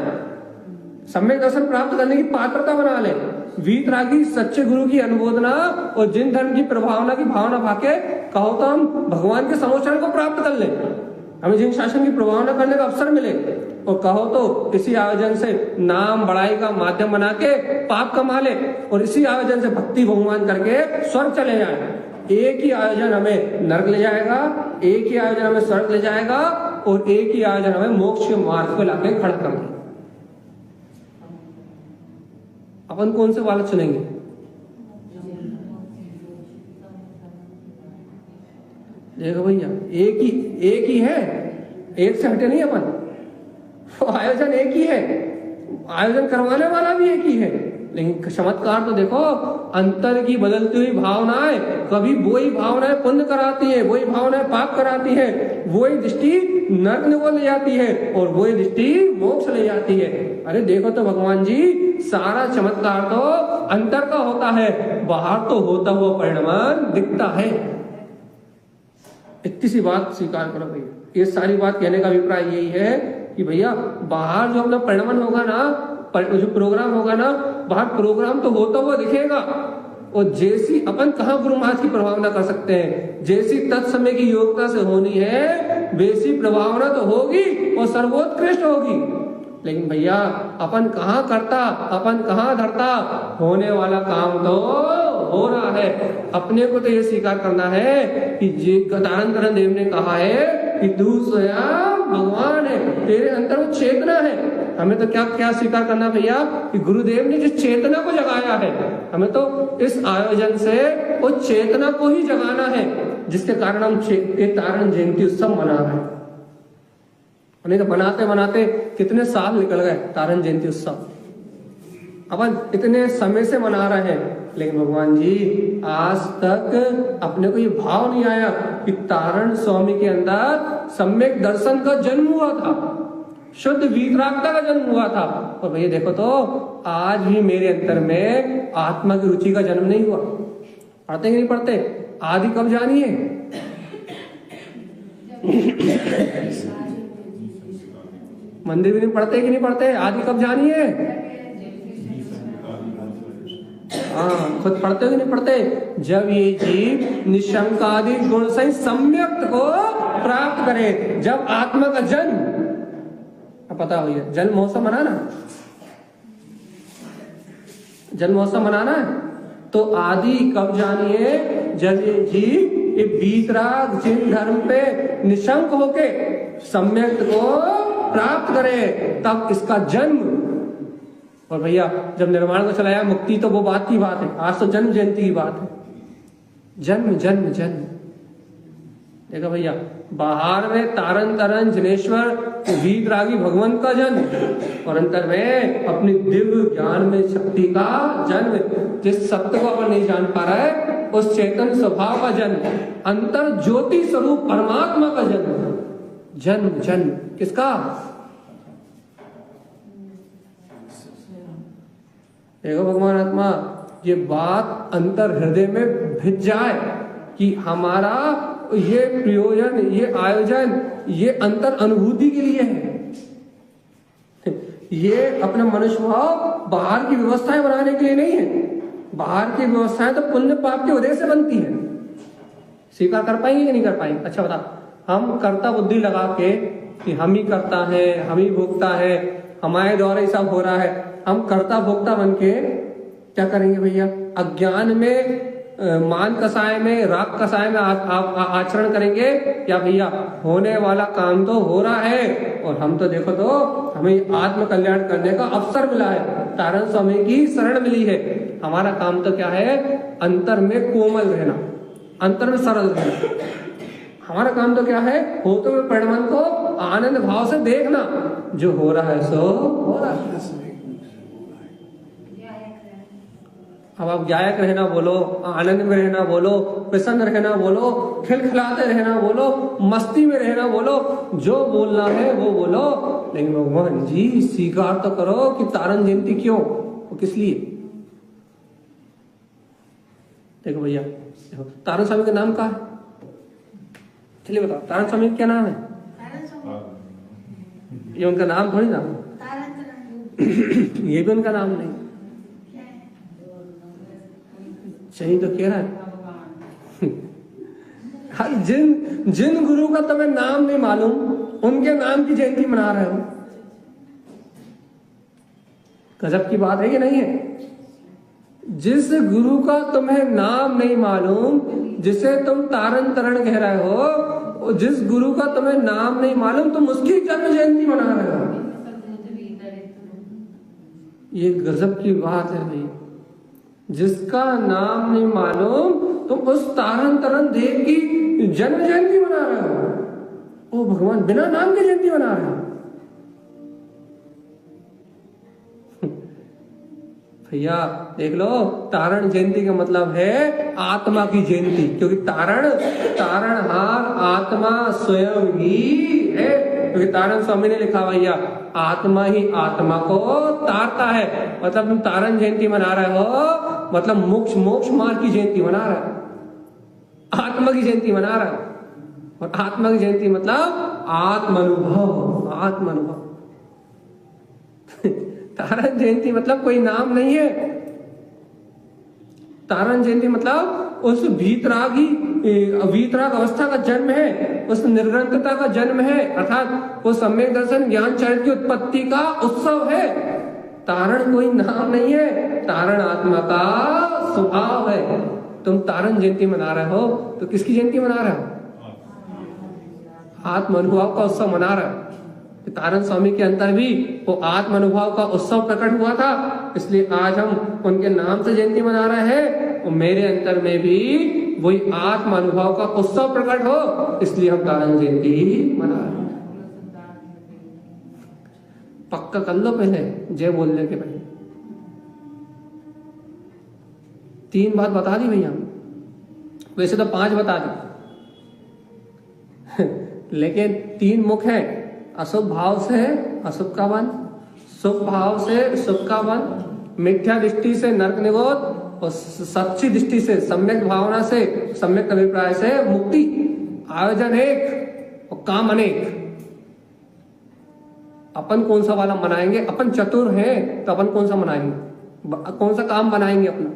सम्यक दर्शन प्राप्त करने की पात्रता बना ले, वीतरागी सच्चे गुरु की अनुमोदना और जिन धर्म की प्रभावना की भावना भाके कहो तो हम भगवान के समोचरण को प्राप्त कर ले, हमें जिन शासन की प्रभावना करने का अवसर मिले, और कहो तो इसी आयोजन से नाम बड़ाई का माध्यम बना के पाप कमा ले, और इसी आयोजन से भक्ति भगवान करके स्वर्ग चले जाए। एक ही आयोजन हमें नर्क ले जाएगा, एक ही आयोजन हमें स्वर्ग ले जाएगा, और एक ही आयोजन हमें मोक्ष के मार्ग पे लाके खड़ा कर देगा। अपन कौन से वाले चुनेंगे? देखो भैया, एक ही है, एक से हटे नहीं अपन, तो आयोजन एक ही है, आयोजन करवाने वाला भी एक ही है, लेकिन चमत्कार तो देखो, अंतर की बदलती हुई भावनाएं, कभी वही भावनाएं पुण्य कराती है, वही भावनाएं पाप कराती है, वही दृष्टि नर्क में ले जाती है और वही दृष्टि मोक्ष ले जाती है। अरे देखो तो भगवान जी, सारा चमत्कार तो अंतर का होता है, बाहर तो होता हुआ परिणाम दिखता है। इतनी सी बात स्वीकार करो भैया, ये सारी बात कहने का अभिप्राय यही है कि भैया बाहर जो अपना परिणाम होगा ना, जो प्रोग्राम होगा ना, बाहर प्रोग्राम तो होता हुआ दिखेगा, और जैसी अपन कहाँ गुरु महाराज की प्रभावना कर सकते हैं, जैसी तत्समय की योग्यता से होनी है वैसी प्रभावना तो होगी और सर्वोत्कृष्ट होगी, लेकिन भैया अपन कहाँ करता, अपन कहाँ धरता, होने वाला काम तो हो रहा है। अपने को तो ये स्वीकार करना है कि तारण देव ने कहा है कि तू स्वयं भगवान है, तेरे अंदर वो चेतना है। हमें तो क्या स्वीकार करना भैया कि गुरुदेव ने जिस चेतना को जगाया है, हमें तो इस आयोजन से वो चेतना को ही जगाना है, जिसके कारण हम तारण जयंती उत्सव मना रहे हैं। नहीं तो बनाते बनाते कितने साल निकल गए तारण जयंती उत्सव, अपन इतने समय से मना रहे हैं, लेकिन भगवान जी आज तक अपने को ये भाव नहीं आया कि तारण स्वामी के अंदर सम्यक दर्शन का जन्म हुआ था, शुद्ध वीतरागता का जन्म हुआ था। और भैया देखो तो आज भी मेरे अंदर में आत्मा की रुचि का जन्म नहीं हुआ। पढ़ते कि नहीं पढ़ते? आदि कब जानिए? मंदिर भी नहीं पढ़ते कि नहीं पढ़ते? आदि कब जानिए? हाँ, खुद पढ़ते हो कि नहीं पढ़ते? जब ये जीव निशंकादि गुण से सम्यक को प्राप्त करे, जब आत्मा का जन्म, पता हो गया, जन्म महोत्सव मनाना, जन्म महोत्सव मनाना है, तो आदि कब जानिए? जब ये जीव ये वीतराग जिन धर्म पे निशंक होके सम्यक को प्राप्त करे, तब इसका जन्म। और भैया जब निर्माण को चलाया मुक्ति, तो वो बात की बात है, आज तो जन्म जयंती की बात है। जन्म जन्म जन्म देखो भैया, बाहर में तारण जनेश्वर वीतरागी भगवंत का जन्म, और अंतर में अपनी दिव्य ज्ञान में शक्ति का जन्म, जिस सत्य को अपन नहीं जान पा रहा है उस चेतन स्वभाव का जन्म, अंतर ज्योति स्वरूप परमात्मा का जन्म। जन्म जन्म किसका? देखो भगवान आत्मा, ये बात अंतर हृदय में भिज जाए कि हमारा ये प्रयोजन, ये आयोजन, ये अंतर अनुभूति के लिए है। ये अपना मनुष्य भाव बाहर की व्यवस्थाएं बनाने के लिए नहीं है। बाहर की व्यवस्थाएं तो पुण्य पाप के उदय से बनती है। स्वीकार कर पाएंगे कि नहीं कर पाएंगे? अच्छा बता, हम कर्ता बुद्धि लगा के कि हम ही करता है, हम ही भोगता है, हमारे द्वारा ही सब हो रहा है, हम कर्ता भोक्ता बन के क्या करेंगे भैया? अज्ञान में, मान कसाय में, राग कसाय में आचरण करेंगे। क्या भैया? होने वाला काम तो हो रहा है और हम तो देखो तो हमें आत्म कल्याण करने का अवसर मिला है, तारण स्वामी की शरण मिली है। हमारा काम तो क्या है? अंतर में कोमल रहना, अंतर में सरल रहना। हमारा काम तो क्या है? होते हुए परिणाम को आनंद भाव से देखना, जो हो रहा है सो हो रहा है। अब आप गायक रहना बोलो, आनंद में रहना बोलो, प्रसन्न रहना बोलो, खिलखिलाते रहना बोलो, मस्ती में रहना बोलो, जो बोलना है वो बोलो, लेकिन भगवान जी स्वीकार तो करो कि तारण जयंती क्यों, वो किस लिए? देखो भैया, देखो तारण स्वामी का नाम क्या है? चलिए बताओ, तारण स्वामी क्या नाम है? ये उनका नाम थोड़ी ना ये भी उनका नाम नहीं, सही तो कह रहा है। जिन गुरु का तुम्हें नाम नहीं मालूम, उनके नाम की जयंती मना रहे हो। गजब की बात है कि नहीं है? जिस गुरु का तुम्हें नाम नहीं मालूम, जिसे तुम तारण तरण कह रहे हो, जिस गुरु का तुम्हें नाम नहीं मालूम, तुम उसकी जन्म जयंती मना रहे हो। ये गजब की बात है भाई। जिसका नाम नहीं मालूम, तुम उस तारण तरण देव की जन्म जयंती मना रहे हो। ओ भगवान, बिना नाम की जयंती मना रहे हो। भैया देख लो, तारण जयंती का मतलब है आत्मा की जयंती, क्योंकि तारणहार आत्मा स्वयं ही है। क्योंकि तारण स्वामी ने लिखा भैया, आत्मा ही आत्मा को तारता है। मतलब तुम तारण जयंती मना रहे हो, मतलब मोक्ष मार्ग की जयंती मना रहे हो, आत्मा की जयंती मना रहे हो। और आत्मा की जयंती मतलब आत्मानुभव। तारण जयंती मतलब कोई नाम नहीं है। तारण जयंती मतलब उस वीतराग अवस्था का जन्म है, उस निर्ग्रंथता का जन्म है, अर्थात वो सम्यक दर्शन ज्ञान चरित्र की उत्पत्ति का उत्सव है। तारण कोई नाम नहीं है, तारण आत्मा का स्वभाव है। तुम तारण जयंती मना रहे हो तो किसकी जयंती मना रहे हो? आत्म अनुभव का उत्सव मना रहे हो। तारण स्वामी के अंदर भी वो आत्म अनुभव का उत्सव प्रकट हुआ था, इसलिए आज हम उनके नाम से जयंती मना रहे हैं। और मेरे अंदर में भी वही आत्म अनुभव का उत्सव प्रकट हो, इसलिए हम तारण जयंती मना रहे हैं। पक्का कर लो पहले, जय बोलने के पहले 3 बात बता दी भैया, वैसे तो 5 बता दी लेकिन 3 मुख है। अशुभ भाव से अशुभ का वन, शुभ भाव से शुभ का वन, मिथ्या दृष्टि से नरक निरोध और सच्ची दृष्टि से सम्यक भावना से सम्यक अभिप्राय से मुक्ति। आयोजन एक और काम अनेक। अपन कौन सा वाला मनाएंगे? अपन चतुर हैं तो अपन कौन सा मनाएंगे? कौन सा काम बनाएंगे अपना?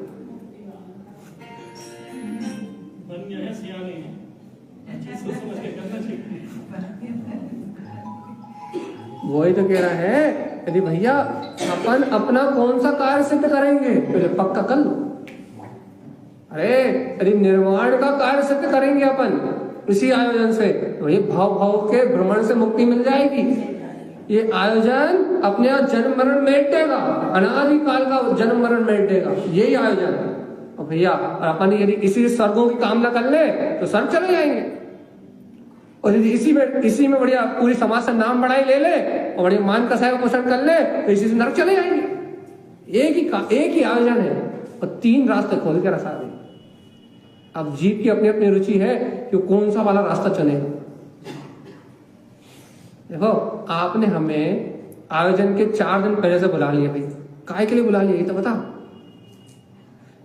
वही तो कह रहा है, यदि भैया अपन अपना कौन सा कार्य सिद्ध करेंगे, पहले पक्का कर लो। अरे यदि निर्वाण का कार्य सिद्ध करेंगे अपन इसी आयोजन से, तो ये भाव के भ्रमण से मुक्ति मिल जाएगी। ये आयोजन अपने आप जन्म मरण मेट देगा, अनादि काल का जन्म मरण मेट देगा, यही आयोजन। और भैया अपन यदि इसी स्वर्गों की कामना कर ले तो स्वर्ग चले जाएंगे, और यदि इसी में बढ़िया पूरी समाज से नाम बढ़ाई ले ले और बढ़िया मान कसाय को पोषण कर ले तो इसी से नरक चले जाएंगे। एक ही आयोजन है और 3 रास्ते खोल के रखा है। अब जीव की अपनी अपनी रुचि है कि कौन सा वाला रास्ता चलेगा। देखो आपने हमें आयोजन के 4 दिन पहले से बुला लिया भाई, काहे के लिए बुला लिया ये तो बता।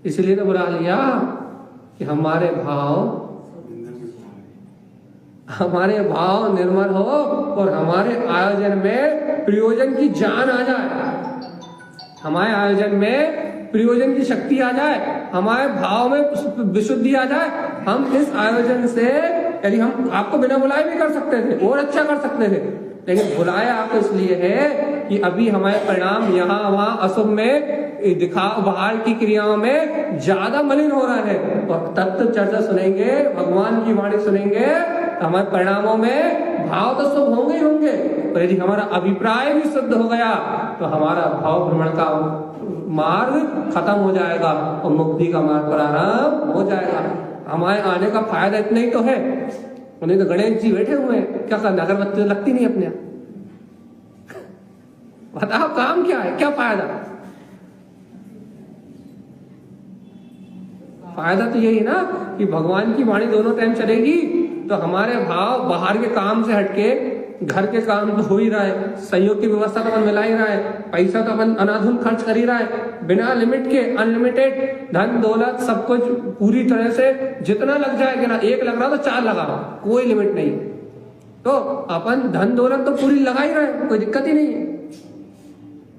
इसलिए तो बुला लिया कि हमारे भाव निर्मल हो और हमारे आयोजन में प्रयोजन की जान आ जाए, हमारे आयोजन में प्रयोजन की शक्ति आ जाए, हमारे भाव में विशुद्धि आ जाए। हम इस आयोजन से यदि हम आपको बिना बुलाए भी कर सकते थे और अच्छा कर सकते थे, लेकिन बुलाया आपको इसलिए है कि अभी हमारे परिणाम यहाँ वहाँ अशुभ में बाहर की क्रियाओं में ज्यादा मलिन हो रहा है। और तत्व चर्चा सुनेंगे, भगवान की वाणी सुनेंगे, तो हमारे परिणामों में भाव तो शुभ होंगे ही होंगे, पर यदि हमारा अभिप्राय भी शुद्ध हो गया तो हमारा भाव भ्रमण का मार्ग खत्म हो जाएगा और मुक्ति का मार्ग प्रारंभ हो जाएगा। हमारे आने का फायदा इतना ही तो है, उन्हें तो गणेश जी बैठे हुए हैं, क्या करना, अगरबत्ती तो लगती नहीं अपने आप। बताओ काम क्या है, क्या फायदा? फायदा तो यही ना कि भगवान की वाणी दोनों टाइम चलेगी तो हमारे भाव बाहर के काम से हटके घर के काम तो हो ही रहा है, सहयोग की व्यवस्था तो अपन मिला ही रहा है, पैसा तो अपन अनाधुन खर्च कर ही रहा है, बिना लिमिट के अनलिमिटेड धन दौलत सब कुछ पूरी तरह से जितना लग जाएगा ना, एक लग रहा तो 4 लगा रहा, कोई लिमिट नहीं। तो अपन धन दौलत तो पूरी लगा ही रहे, कोई दिक्कत ही नहीं है।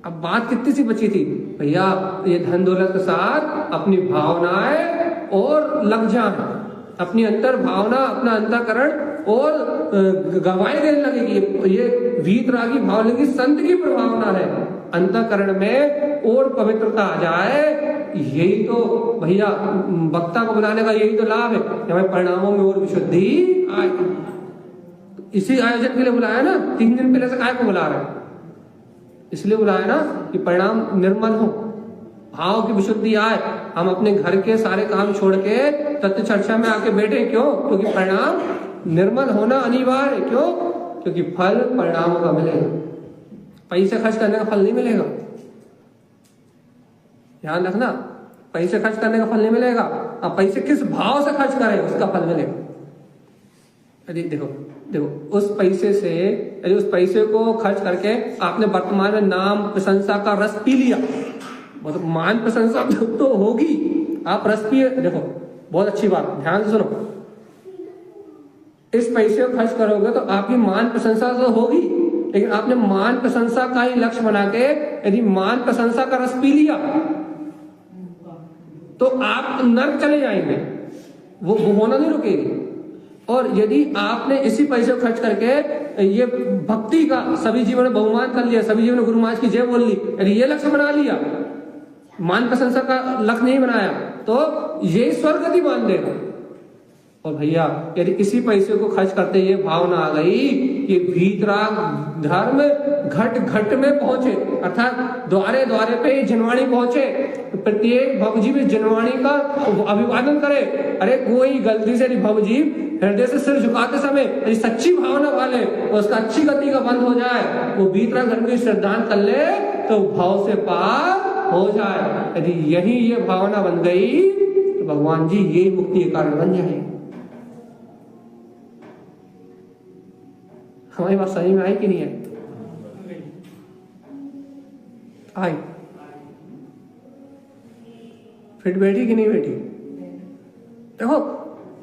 अब बात कितनी सी बची थी भैया, ये धन दौलत के साथ अपनी भावनाएं और लग जाए, अपनी अंतर भावना, अपना अंतःकरण और गवाही देने लगेगी। ये वीतरागी भाव लगी संत की प्रभावना है, अंतःकरण में और पवित्रता आ जाए। यही तो भैया वक्ता को बुलाने का यही तो लाभ है, हमारे परिणामों में और विशुद्धि आए। इसी आयोजन के लिए बुलाया ना, 3 दिन पहले से काय को बुला रहे हैं, इसलिए बुलाया ना कि परिणाम निर्मल हो, भाव की विशुद्धि आए। हम अपने घर के सारे काम छोड़ के तत्व चर्चा में आके बैठे, क्यों? क्योंकि परिणाम निर्मल होना अनिवार्य है। क्यों? क्योंकि फल परिणामों का मिलेगा, पैसे खर्च करने का फल नहीं मिलेगा। ध्यान रखना, पैसे खर्च करने का फल नहीं मिलेगा, अब पैसे किस भाव से खर्च करें उसका फल मिलेगा। यदि देखो उस पैसे से, यदि उस पैसे को खर्च करके आपने वर्तमान में नाम प्रशंसा का रस पी लिया, मतलब मान प्रशंसा तो होगी, आप रस पिए। देखो बहुत अच्छी बात, ध्यान से सुनो, इस पैसे को खर्च करोगे तो आपकी मान प्रशंसा तो होगी, लेकिन आपने मान प्रशंसा का ही लक्ष्य बना के यदि मान प्रशंसा का रस पी लिया तो आप नर्क चले जाएंगे, वो होना नहीं रुकेगी। और यदि आपने इसी पैसे को खर्च करके ये भक्ति का सभी जीवन में बहुमान कर लिया, सभी जीवन में गुरु महाराज की जय बोल ली, यदि ये लक्ष्य बना लिया, मान प्रशंसा का लक्ष्य नहीं बनाया, तो ये स्वर्ग गति मान देगा। और भैया यदि इसी पैसे को खर्च करते ये भावना आ गई कि भीतराग धर्म घट घट में पहुंचे, अर्थात द्वारे द्वारे पे जिनवाणी पहुंचे, प्रत्येक भवजीव जिनवाणी का अभिवादन करे। अरे कोई गलती से भवजीव हृदय से सिर झुकाते समय यदि सच्ची भावना वाले और उसका अच्छी गति का बंद हो जाए, वो भीतराग धर्म की श्रद्धांत कर ले तो भाव से पार हो जाए। यदि यही ये भावना बन गई तो भगवान जी यही मुक्ति के कारण बन जाए। हमारी बात सही में आई कि नहीं है? आई फिट बैठी कि नहीं बैठी? देखो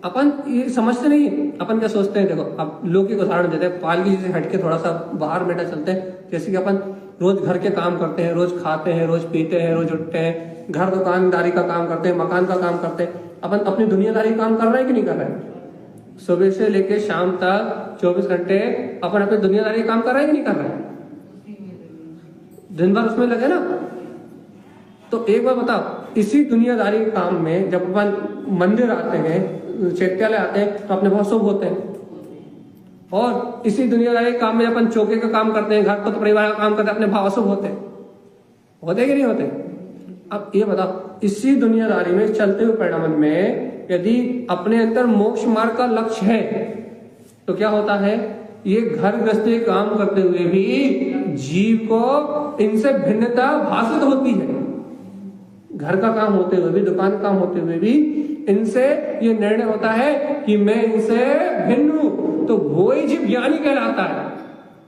अपन ये समझते नहीं, अपन क्या सोचते हैं, देखो अब लोग एक उदाहरण देते हैं, पालकी से हटके थोड़ा सा बाहर बेटा चलते हैं। जैसे कि अपन रोज घर के काम करते हैं, रोज खाते हैं, रोज पीते हैं, रोज उठते हैं, घर दुकानदारी का काम करते हैं, मकान का काम करते हैं। अपन अपनी दुनियादारी का काम कर रहे हैं कि नहीं कर रहे हैं? सुबह से लेके शाम तक 24 घंटे अपन अपनी दुनियादारी का काम कर रहे हैं कि नहीं कर रहे हैं? दिन भर उसमें लगे ना। तो एक बार बताओ, इसी दुनियादारी के काम में जब अपन मंदिर आते हैं, चैत्यालय आते हैं, तो अपने बहुत शुभ होते हैं। और इसी दुनियादारी के काम में अपन चौके का काम करते हैं, घर पर परिवार का काम करते हैं, अपने भाव शुभ होते हैं। होते कि नहीं होते? अब ये बताओ, इसी दुनियादारी में चलते हुए परिणाम में यदि अपने अंदर मोक्ष मार्ग का लक्ष्य है तो क्या होता है? ये घर गृहस्थी काम करते हुए भी जीव को इनसे भिन्नता भाषित होती है। घर का काम होते हुए भी, दुकान का काम होते हुए भी इनसे ये निर्णय होता है कि मैं इनसे भिन्न हूं। तो वही जीव ज्ञानी कहलाता है,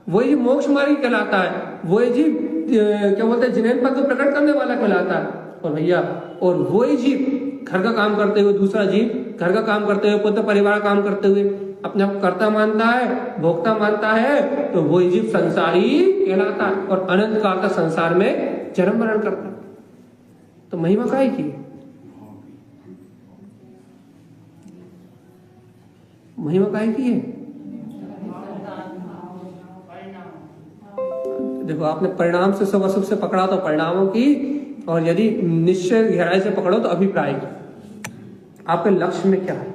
वही जीव मोक्ष मार्गी कहलाता है, वही जीव क्या बोलते हैं जिनेन पद को प्रकट करने वाला कहलाता है। और भैया और वही जीव घर का काम करते हुए, दूसरा जीव घर का काम करते हुए, पुत्र परिवार काम करते हुए अपने आप कर्ता मानता है, भोक्ता मानता है, तो वही जीव संसारी कहलाता है और अनंत काल तक संसार में जन्म मरण करता है। तो महिमा काहे की? महिमा काहे की है? देखो, आपने परिणाम से शुभ अशुभ से पकड़ा तो परिणामों की, और यदि निश्चय गहराई से पकड़ो तो अभिप्राय की। आपके लक्ष्य में क्या है?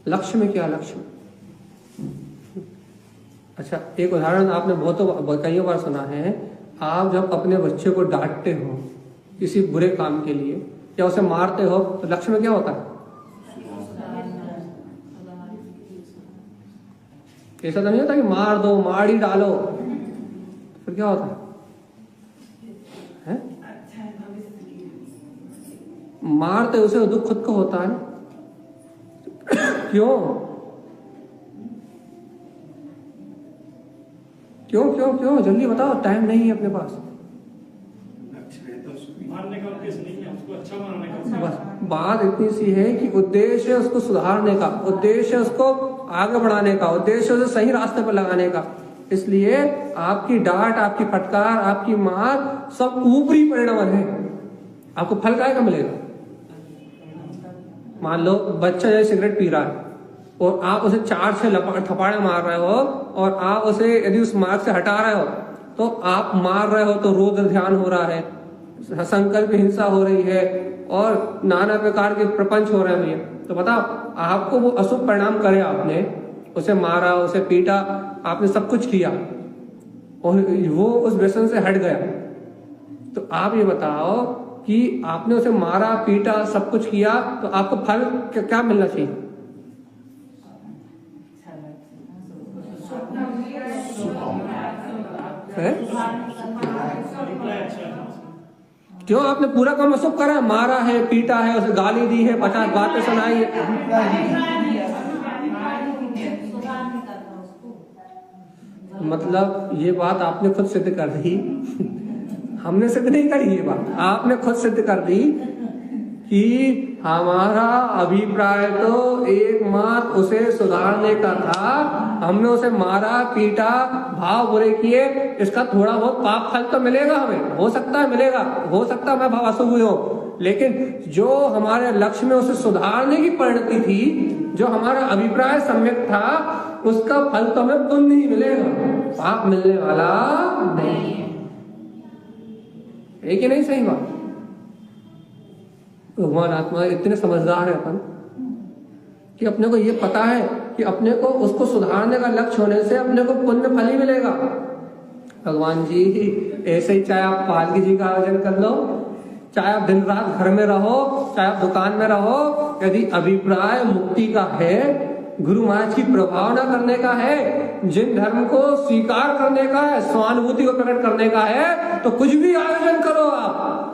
लक्ष्य में क्या? लक्ष्य में अच्छा, एक उदाहरण आपने कईयों बार सुना है। आप जब अपने बच्चे को डांटते हो किसी बुरे काम के लिए या उसे मारते हो तो लक्ष्य में क्या होता है? ऐसा तो नहीं होता कि मार दो, मार ही डालो, फिर क्या होता है? मारते उसे दुख खुद को होता है। क्यों क्यों क्यों क्यों? जल्दी बताओ, टाइम नहीं है अपने पास। मारने का उद्देश्य नहीं है, उसको अच्छा बनाने का। बस बात इतनी सी है कि उद्देश्य है उसको सुधारने का, उद्देश्य है उसको आगे बढ़ाने का, उद्देश्य उसे सही रास्ते पर लगाने का। इसलिए आपकी डांट, आपकी फटकार, आपकी मार सब ऊपरी परिणाम है। आपको फल काहे का मिलेगा? मान लो बच्चा जैसे सिगरेट पी रहा है और आप उसे 4-6 थप्पड़ मार रहे हो, और आप उसे यदि उस मार्ग से हटा रहे हो तो आप मार रहे हो तो रोध ध्यान हो रहा है, संकल्प हिंसा हो रही है, और नाना प्रकार के प्रपंच हो रहे हैं। तो बताओ, आपको वो अशुभ परिणाम करे, आपने उसे मारा, उसे पीटा, आपने सब कुछ किया और वो उस व्यसन से हट गया, तो आप ये बताओ कि आपने उसे मारा, पीटा, सब कुछ किया, तो आपको फल क्या मिलना चाहिए? क्यों? आपने पूरा काम अशुभ करा, मारा है, पीटा है, उसे गाली दी है, 50 बातें सुनाई है। मतलब ये बात आपने खुद सिद्ध कर दी। हमने सिद्ध नहीं करी, ये बात आपने खुद सिद्ध कर दी कि हमारा अभिप्राय तो एकमात्र उसे सुधारने का था। हमने उसे मारा, पीटा, भाव बुरे किए, इसका थोड़ा बहुत पाप फल तो मिलेगा हमें, हो सकता है मिलेगा, हो सकता है मैं भाव अशुभ हुई हो, लेकिन जो हमारे लक्ष्य में उसे सुधारने की परिणति थी, जो हमारा अभिप्राय सम्यक था, उसका फल तो हमें पुण्य ही मिलेगा, पाप मिलने वाला नहीं है। कि नहीं? सही बात। भगवान आत्मा इतने समझदार है अपन कि अपने को ये पता है कि अपने को उसको सुधारने का लक्ष्य होने से अपने को पुण्य फल ही मिलेगा। भगवान जी ऐसे ही, चाहे आप पालकी जी का आयोजन कर लो, चाहे आप दिन रात घर में रहो, चाहे आप दुकान में रहो, यदि अभिप्राय मुक्ति का है, गुरु महाराज की प्रभावना करने का है, जिन धर्म को स्वीकार करने का है, स्वानुभूति को प्रकट करने का है, तो कुछ भी आयोजन करो आप।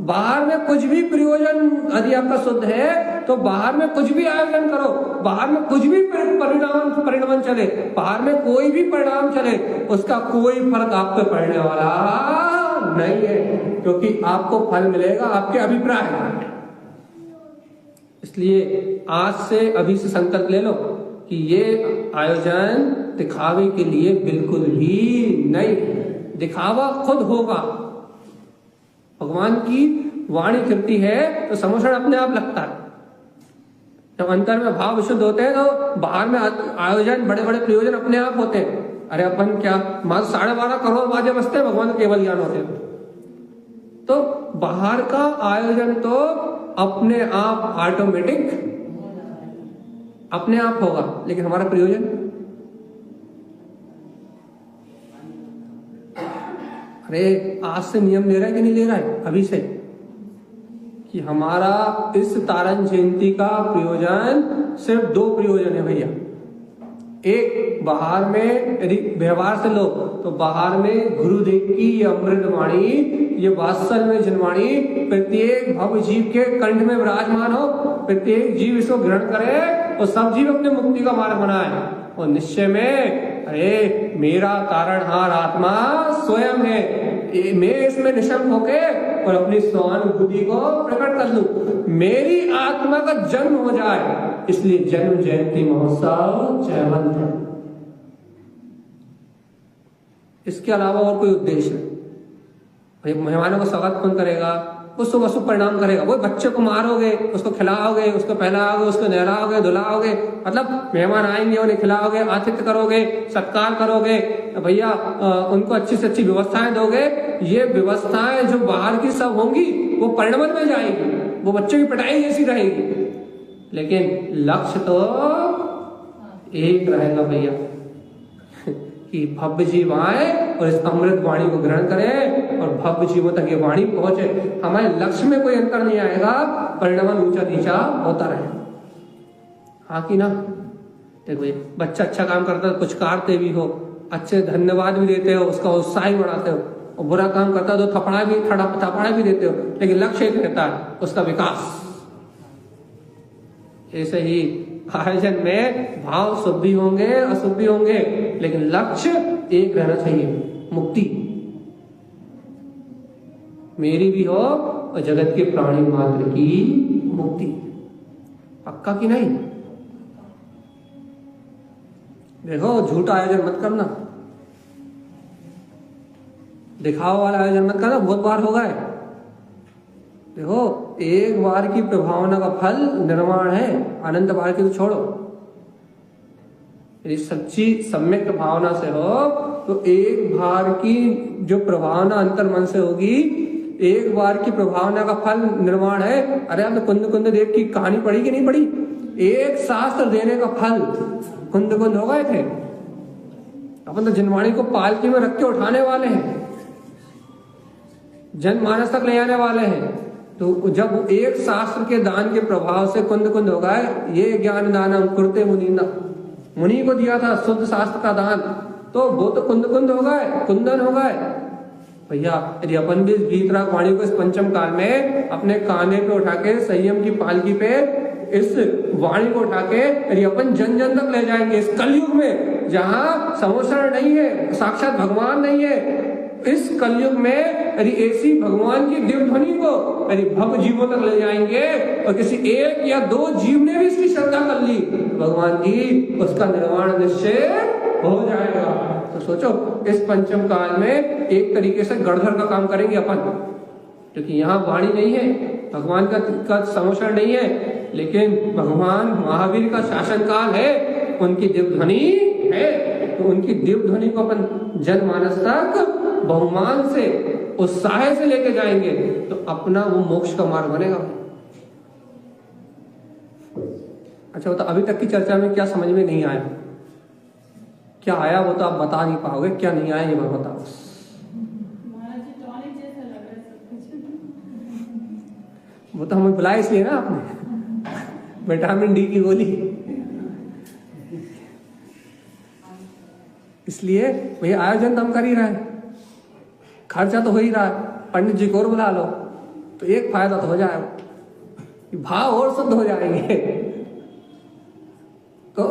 बाहर में कुछ भी प्रयोजन यदि आपका शुद्ध है तो बाहर में कुछ भी आयोजन करो, बाहर में कुछ भी परिणाम चले, बाहर में कोई भी परिणाम चले, उसका कोई फर्क आप पे पड़ने वाला नहीं है, क्योंकि आपको फल मिलेगा आपके अभिप्राय। इसलिए आज से, अभी से संकल्प ले लो कि ये आयोजन दिखावे के लिए बिल्कुल भी नहीं, दिखावा खुद होगा। भगवान की वाणी चलती है तो समर्षण अपने आप लगता है। जब अंतर में भाव विशुद्ध होते हैं तो बाहर में आयोजन, बड़े बड़े प्रयोजन अपने आप होते हैं। अरे अपन क्या, मात्र 12.5 करोड़ बाजे बजते हैं, भगवान केवल ज्ञान होते हैं। तो बाहर का आयोजन तो अपने आप ऑटोमेटिक अपने आप होगा, लेकिन हमारा प्रयोजन, अरे आज से नियम ले रहा है कि नहीं ले रहा है? अभी से कि हमारा इस तारण जयंती का प्रयोजन सिर्फ 2 प्रयोजन है भैया। एक, बाहर में यदि व्यवहार से लो तो बाहर में गुरुदेव की ये अमृत वाणी, ये वात्सल में जनवाणी प्रत्येक भव जीव के कंठ में विराजमान हो, प्रत्येक जीव इसको ग्रहण करे और सब जीव अपने मुक्ति का मार्ग बनाए, और निश्चय में अरे मेरा तारणहार आत्मा स्वयं है, मैं इसमें निशंक होके और अपनी स्वानुभूति को प्रकट कर लूं, मेरी आत्मा का जन्म हो जाए। इसलिए जन्म जयंती महोत्सव जयवंत है। इसके अलावा और कोई उद्देश्य नहीं। मेहमानों का स्वागत कौन करेगा? वो शुभ अशुभ परिणाम करेगा। वो बच्चे को मारोगे, उसको खिलाओगे, उसको पहलाओगे, उसको नहलाओगे, धुलाओगे, मतलब मेहमान आएंगे उन्हें खिलाओगे, आतिथ्य करोगे, सत्कार करोगे, भैया उनको अच्छी से अच्छी व्यवस्थाएं दोगे। ये व्यवस्थाएं जो बाहर की सब होंगी वो परिणमन में जाएगी, वो बच्चे की पिटाई जैसी रहेगी, लेकिन लक्ष्य तो एक रहेगा भैया कि भव्य जीव आए और इस अमृत वाणी को ग्रहण करें और भव्य जीवों तक ये वाणी पहुंचे। हमारे लक्ष्य में कोई अंतर नहीं आएगा, परिणाम ऊंचा नीचा होता रहे। हाँ कि ना? देखो ये बच्चा अच्छा काम करता है, कुछ काटते भी हो, अच्छे धन्यवाद भी देते हो, उसका उत्साह बढ़ाते हो, और बुरा काम करता है तो थपड़ा भी देते हो, लेकिन लक्ष्य एक रहता है, उसका विकास। ऐसे ही आयोजन में भाव शुभ भी होंगे अशुभ भी होंगे, लेकिन लक्ष्य एक रहना चाहिए, मुक्ति मेरी भी हो और जगत के प्राणी मात्र की मुक्ति। पक्का कि नहीं? देखो झूठा आयोजन मत करना, दिखावा वाला आयोजन मत करना, बहुत बार होगा है। देखो एक बार की प्रभावना का फल निर्माण है, अनंत बार की तो छोड़ो। यदि सच्ची सम्यक भावना से हो तो एक बार की जो प्रभावना अंतर मन से होगी, एक बार की प्रभावना का फल निर्माण है। अरे आपने कुंद देव की कहानी पढ़ी कि नहीं पढ़ी? एक शास्त्र देने का फल कुंद हो गए थे। अपन तो जनवाणी को पालकी में रख के उठाने वाले हैं, जनमानस तक ले आने वाले हैं। तो जब एक शास्त्र के दान के प्रभाव से कुंद हो गए, ये ज्ञान दानम कुरुते मुनीना, मुनि को दिया था शुद्ध शास्त्र का दान, तो वो तो कुंद हो गए, कुंदन हो गए। भैया यदि अपन भी वीतराग वाणी को इस पंचम काल में अपने कांधे पे उठा के, संयम की पालकी पे इस वाणी को उठा के यदि अपन जन जन तक ले जाएंगे, इस कलयुग में जहां समोसरण नहीं है, साक्षात भगवान नहीं है, इस कलयुग में यदि ऐसी भगवान की दिव्य ध्वनि को यदि भव्य जीवों तक ले जाएंगे और किसी एक या दो जीव ने भी इसकी श्रद्धा कर ली, भगवान जी उसका निर्माण निश्चय हो जाएगा। तो सोचो इस पंचम काल में एक तरीके से गढ़धर का काम करेंगे अपन, क्योंकि यहाँ वाणी नहीं है, भगवान का समोषण नहीं है, लेकिन भगवान महावीर का शासन काल है, उनकी दिव्य ध्वनि है। तो उनकी दिव्य ध्वनि को अपन जनमानस तक बहुमान से, उत्साह से लेके जाएंगे तो अपना वो मोक्ष का मार्ग बनेगा। अच्छा तो अभी तक की चर्चा में क्या समझ में नहीं आया? क्या आया वो तो आप बता नहीं पाओगे, क्या नहीं आया ये मैं बताओ। वो तो हमें बुलाया इसलिए ना आपने, विटामिन डी की गोली, इसलिए भैया आयोजन तो हम कर ही रहे हैं, खर्चा तो हो ही रहा है, पंडित जी को और बुला लो तो एक फायदा तो हो जाएगा, भाव और शुद्ध हो जाएंगे। तो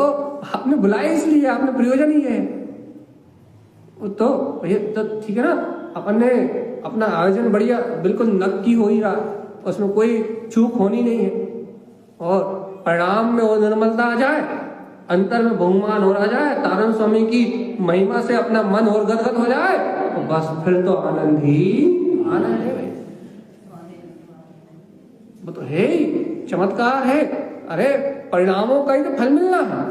आपने बुलाया इसलिए, आपने प्रयोजन ही है तो भैया तो ठीक है ना, अपन ने अपना आयोजन बढ़िया बिल्कुल नक्की हो ही रहा, उसमें कोई चूक होनी नहीं है, और परिणाम में वो निर्मलता आ जाए, अंतर में बहुमान हो रहा जाए, तारण स्वामी की महिमा से अपना मन और गदगद हो जाए, तो बस फिर तो आनंद ही आनंद है भाई। वो तो है ही, चमत्कार है। अरे परिणामों का ही तो फल मिलना है,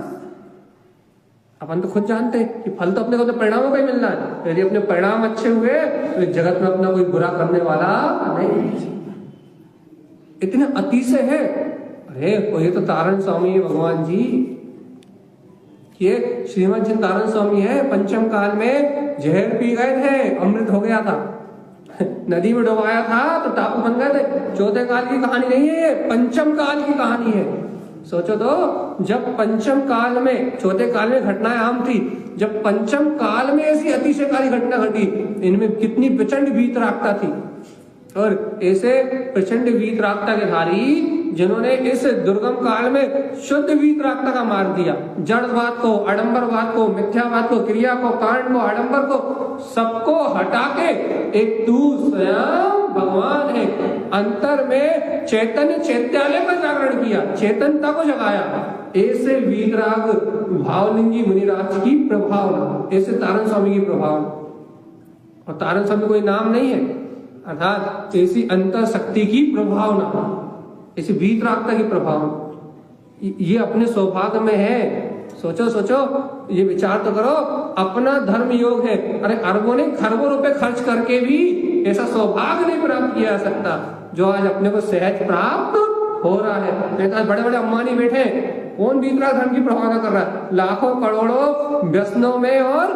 अपन तो खुद जानते हैं कि फल तो अपने को तो परिणामों का ही मिलना है। यदि अपने परिणाम अच्छे हुए तो जगत में अपना कोई बुरा करने वाला नहीं, इतने अतिशय है। अरे ये तो तारण स्वामी भगवान जी, ये श्रीमद जी तारण स्वामी है, पंचम काल में जहर पी गए थे, अमृत हो गया था, नदी में डुबाया था तो टापू बन गए थे। चौथे काल की कहानी नहीं है ये, पंचम काल की कहानी है। सोचो तो जब पंचम काल में, चौथे काल में घटनाएं आम थी, जब पंचम काल में ऐसी अतिशयकारी घटना घटी, इनमें कितनी प्रचंड वीतरागता थी। और ऐसे प्रचंड वीतरागता के धारी जिन्होंने इस दुर्गम काल में शुद्ध वीतरागता का मार्ग दिया, जड़वाद को, आडंबरवाद को, मिथ्यावाद को, क्रिया को, कारण को, आडंबर को, सबको हटा के एक तू स्वयं भगवान है, अंतर में चैतन्य चैत्यालय का जागरण किया, चेतनता को जगाया। ऐसे वीतराग भावलिंगी मुनिराज की प्रभावना, ऐसे तारण स्वामी की प्रभावना। और तारण स्वामी कोई नाम नहीं है, अर्थात ऐसी अंतर शक्ति की प्रभावना, ऐसी वीतरागता की प्रभावना, ये अपने सौभाग्य में है। सोचो सोचो, ये विचार तो करो, अपना धर्म योग है। अरे अरबों ने खरबों रुपए खर्च करके भी ऐसा सौभाग्य नहीं प्राप्त किया जा सकता जो आज अपने को सहज प्राप्त हो रहा है। बड़े बड़े अंबानी बैठे, कौन वीतराग धर्म की प्रभावना कर रहा है? लाखों करोड़ों व्यसनों में और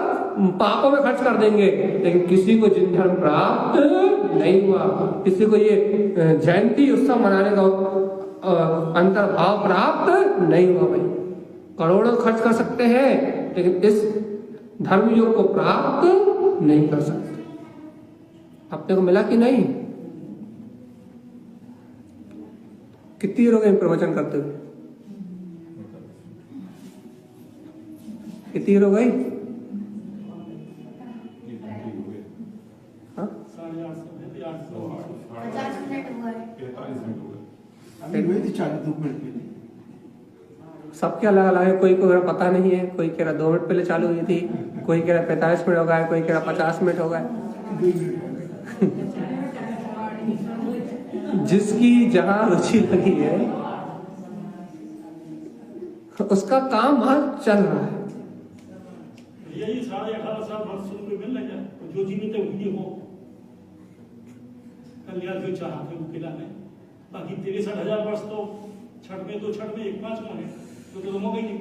पापों में खर्च कर देंगे, लेकिन किसी को जिन धर्म प्राप्त नहीं हुआ, किसी को ये जयंती उत्सव मनाने का अंतर्भाव प्राप्त नहीं हुआ। भाई करोड़ों खर्च कर सकते हैं, लेकिन इस धर्म योग को प्राप्त नहीं कर सकते। अपने को मिला कि नहीं? कितनी देर हो गई प्रवचन करते हुए? कितनी देर हो गई? हाँ? 2 मिनट पहले। सबके अलग अलग है, कोई को पता नहीं है, कोई कह रहा 2 मिनट पहले चालू हुई थी, कोई कह रहा 45 मिनट हो गया, कोई कह रहा 50 मिनट हो गए। जिसकी जहां रुचि लगी है उसका काम वहां चल रहा है। यही 18.5 साल वर्ष में मिल रहा है, जो जीवित है वही हो, कल्याण जो चाहते वो किला में। बाकी 63,000 वर्ष तो छठ में, तो छठ में 1/5 है, तो मौका ही नहीं।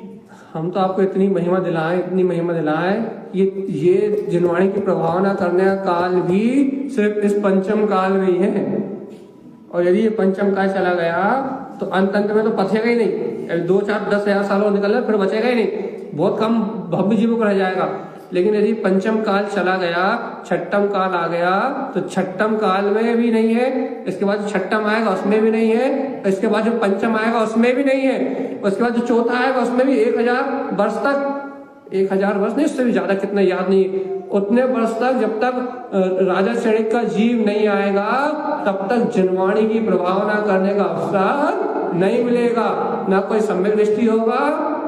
हम तो आपको इतनी महिमा दिलाएं, इतनी महिमा दिलाएं, ये जिनवाणी की प्रभावना करने का काल भी सिर्फ इस पंचम काल में ही है। और यदि ये पंचम काल चला गया तो अंत में तो पथेगा ही नहीं। 2, 4, 10,000 सालों निकल फिर बचेगा ही नहीं, बहुत कम भव्य जीवों को रह जाएगा। लेकिन यदि पंचम काल चला गया, छठम काल आ गया, तो छठम काल में भी नहीं है, इसके बाद जो छठम आएगा उसमें भी नहीं है, इसके बाद जो पंचम आएगा उसमें भी नहीं है, उसके बाद जो चौथा आएगा उसमें भी 1000 वर्ष तक, 1000 वर्ष नहीं, उससे भी ज्यादा, कितना याद नहीं, उतने वर्ष तक जब तक राजा क्षणिक का जीव नहीं आएगा तब तक जिनवाणी की प्रभावना करने का अवसर नहीं मिलेगा। ना कोई सम्यक दृष्टि होगा,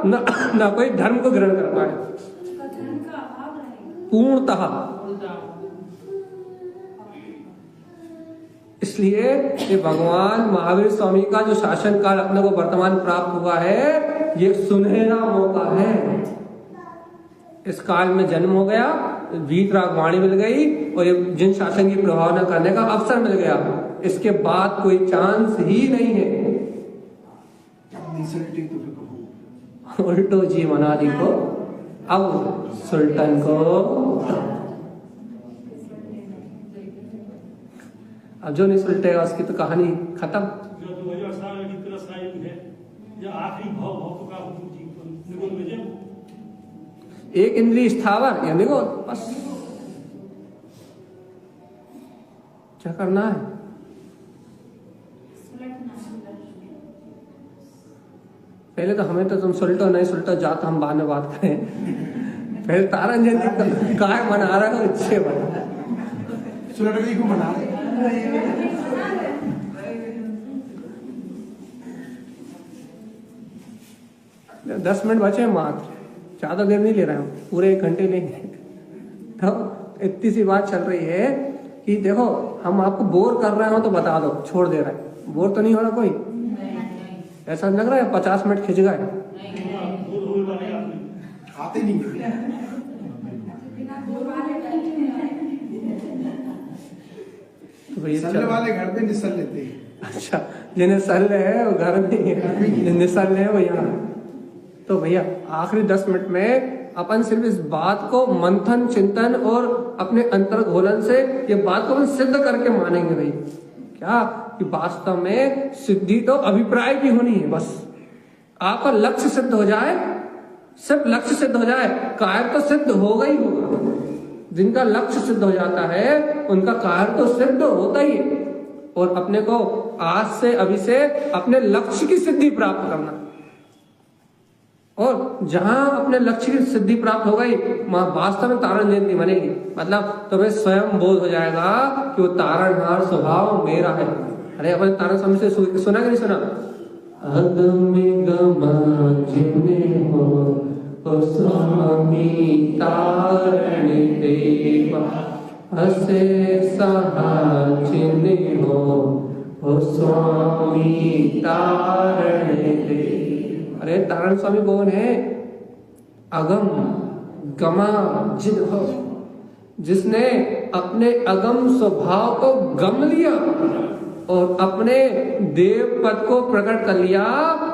ना कोई धर्म को ग्रहण कर पाएगा पूर्णतः। इसलिए ये भगवान महावीर स्वामी का जो शासन काल अपने को वर्तमान प्राप्त हुआ है, ये सुनहरा मौका है। इस काल में जन्म हो गया, वीतराग वाणी मिल गई और ये जिन शासन की प्रभावना करने का अवसर मिल गया। इसके बाद कोई चांस ही नहीं है। उल्टो जी मना दी को अब सुल्तान को, अब जो नहीं सुलटेगा उसकी तो कहानी खत्म। जो 2000 साल की तरस आयु है, ये आखिरी भाव भौतिक का निगुण में जो एक इंद्रिय स्थावर, यानी को बस क्या करना है? पहले तो हमें तो तुम सुलटो नहीं सुलटो जात, हम बाद में बात करें। पहले तारण जयंती काय मना रहा है, अच्छे बना सुलटने को मना रहे। 10 मिनट बचे मात्र, ज्यादा देर नहीं ले रहा हूँ, पूरे 1 घंटे लेंगे। तो इतनी सी बात चल रही है कि देखो, हम आपको बोर कर रहे हो तो बता दो, छोड़ दे रहे हैं, बोर तो नहीं हो रहा कोई? ऐसा लग रहा है 50 मिनट खिंच गए? आते नहीं तो भैया निसल वाले घर पे निसल लेते हैं। अच्छा, जिन्हें सल है वो घर में, निसल है वो यहाँ। तो भैया आखिरी 10 मिनट में अपन सिर्फ इस बात को मंथन चिंतन और अपने अंतर्घोलन से ये बात को अपन सिद्ध करके मानेंगे भाई, क्या कि वास्तव में सिद्धि तो अभिप्राय की होनी है। बस आपका लक्ष्य सिद्ध हो जाए, सिर्फ लक्ष्य सिद्ध हो जाए, कार्य तो सिद्ध होगा ही होगा। जिनका लक्ष्य सिद्ध हो जाता है उनका कार्य तो सिद्ध होता ही है। और अपने को आज से, अभी से अपने लक्ष्य की सिद्धि प्राप्त करना, और जहां अपने लक्ष्य की सिद्धि प्राप्त हो गई वहां वास्तव में तारण जयंती बनेगी। मतलब तुम्हें स्वयं बोध हो जाएगा कि वो तारणहार स्वभाव मेरा है। अरे अपन तारण समय से सुना कि नहीं सुना? अगमे गमा जिन्हें हो स्वामी तारण देवा, हसे सहाचिन हो स्वामी तारण दे। अरे तारण स्वामी कौन है? अगम गमा जिन हो, जिसने अपने अगम स्वभाव को गम लिया और अपने देव पद को प्रकट कर लिया,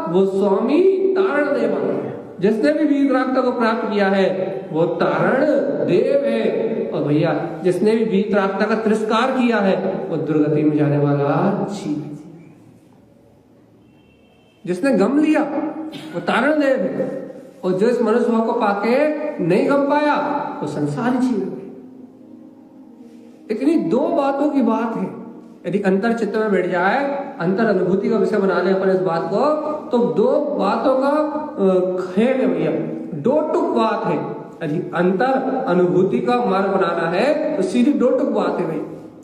वो स्वामी तारण देव। जिसने भी वीतरागता को प्राप्त किया है वो तारण देव है। और भैया जिसने भी वीतरागता का तिरस्कार किया है वो दुर्गति में जाने वाला जीव। जिसने गम लिया वो तारण देव है, और जो इस मनुष्य भाव को पाके नहीं गम पाया वो संसारी जीव है। इतनी दो बातों की बात है। यदि अंतर चित्त में बैठ जाए, अंतर अनुभूति का विषय बना ले अपन इस बात को, तो दो बातों का खेल है भैया, दो टुक बात है। यदि अंतर अनुभूति का मार्ग बनाना है तो सीधी दो टुक बात है भाई,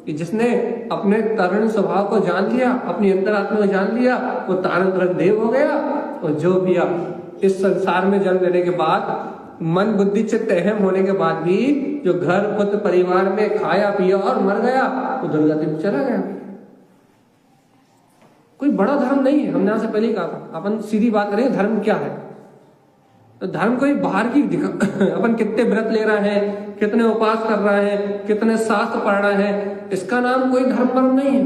कि जिसने अपने तारण स्वभाव को जान लिया, अपनी अंतरात्मा को जान लिया, वो तारण तरक देव हो गया। और जो भैया इस संसार में जन्म लेने के बाद, मन बुद्धि चित्त अहम होने के बाद भी जो घर पुत्र परिवार में खाया पिया और मर गया, वो दुर्गति में चला गया। कोई बड़ा धर्म नहीं है, हमने आपसे पहले ही कहा था। अपन सीधी बात करेंगे धर्म क्या है, तो धर्म कोई बाहर की अपन कितने व्रत ले रहे हैं, कितने उपास कर रहे हैं, कितने शास्त्र पढ़ रहे हैं, इसका नाम कोई धर्म वर्म नहीं है।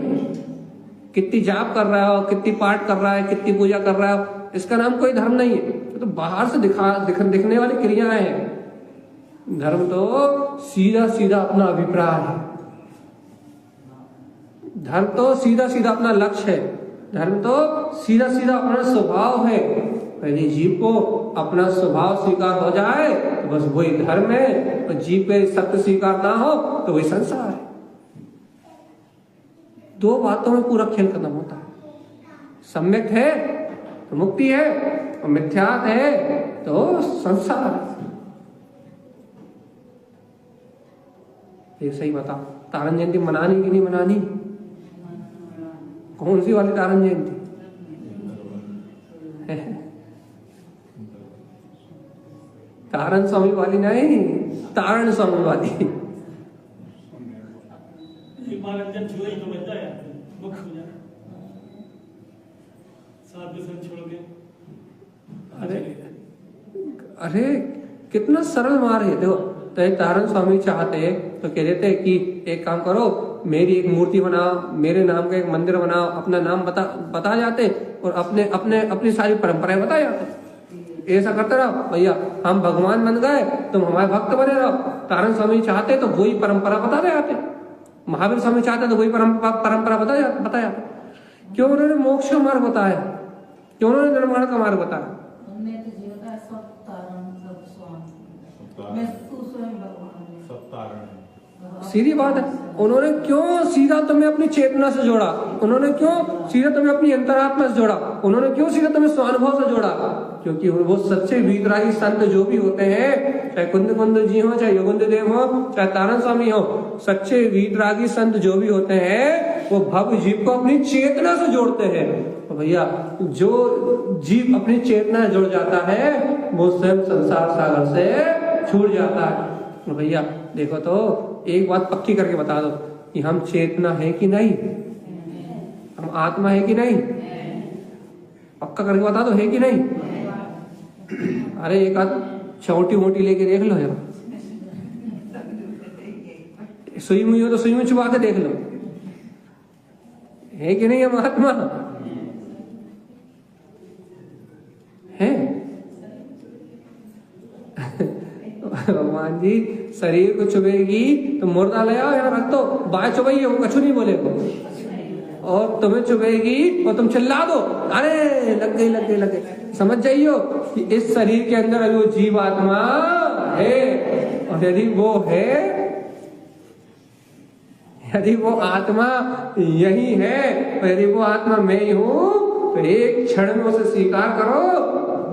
कितनी जाप कर रहा हो, कितनी पाठ कर रहा है, कितनी पूजा कर रहा हो, इसका नाम कोई धर्म नहीं है। तो बाहर से दिखने वाली क्रियाएं हैं। धर्म तो सीधा सीधा अपना अभिप्राय है, धर्म तो सीधा सीधा अपना लक्ष्य है, धर्म तो सीधा सीधा अपना स्वभाव है। यदि जीव को अपना स्वभाव स्वीकार हो जाए तो बस वही धर्म है, और जीव पे सत्य स्वीकार ना हो तो वही संसार है। दो बातों में पूरा खेल खत्म होता है। सम्यक है तो मुक्ति है, और मिथ्यात है तो संसार। ये सही बता, तारण जयंती मनानी कि नहीं मनानी? कौन सी वाली तारण जयंती? तारण स्वामी वाली नहीं, तारण स्वामी वाली। रंजन छुए तो बच जाए, मुक्त हो जाए, साथ छोड़ के। अरे अरे कितना सरल मार है। देखो, तो तारण स्वामी चाहते तो कह देते कि एक काम करो, मेरी एक मूर्ति बनाओ, मेरे नाम का एक मंदिर बनाओ, अपना नाम बता जाते और अपनी सारी परंपराएं बता जाते। ऐसा करते रहो भैया, हम भगवान बन गए, तुम हमारे भक्त बने रहो। तारण स्वामी चाहते तो वही परंपरा बता रहे आते, महावीर स्वामी चाहते तो वही परंपरा बता जाते। क्यों उन्होंने मोक्ष का मार्ग बताया, क्यों उन्होंने निर्माण का मार्ग बताया? सीधी बात है, उन्होंने क्यों सीधा तुम्हें अपनी चेतना से जोड़ा, उन्होंने क्यों सीधा तुम्हें अपनी अंतरात्मा से जोड़ा, उन्होंने क्यों सीधा तुम्हें स्वानुभव से जोड़ा? क्योंकि वो सच्चे वीतरागी संत जो भी होते हैं, चाहे कुंद जी हो, चाहे योगेंद्र देव हो, चाहे तारण स्वामी हो, सच्चे वीतरागी संत जो भी होते हैं वो भव जीव को अपनी चेतना से जोड़ते हैं। तो भैया जो जीव अपनी चेतना जुड़ जाता है वो स्वयं संसार सागर से छूट जाता है। तो भैया देखो, तो एक बात पक्की करके बता दो कि हम चेतना है कि नहीं, हम आत्मा है कि नहीं, पक्का करके बता दो, है कि नहीं? अरे एक आध छोटी मोटी लेके देख लो यार, सुई मुई हो तो सुई में छुपा के देख लो, है कि नहीं हम आत्मा है? भगवान जी शरीर को चुभेगी तो मुर्दा ले आओ, यहाँ रख दो, बाय चुभैया वो कछु नहीं बोलेगा, और तुम्हें चुभेगी और तुम चिल्ला दो, अरे लग गई। समझ जाइयो कि इस शरीर के अंदर अभी वो जीव आत्मा है, और यदि वो आत्मा यही है, तो यदि वो आत्मा मैं ही हूं, तो एक क्षण में उसे स्वीकार करो,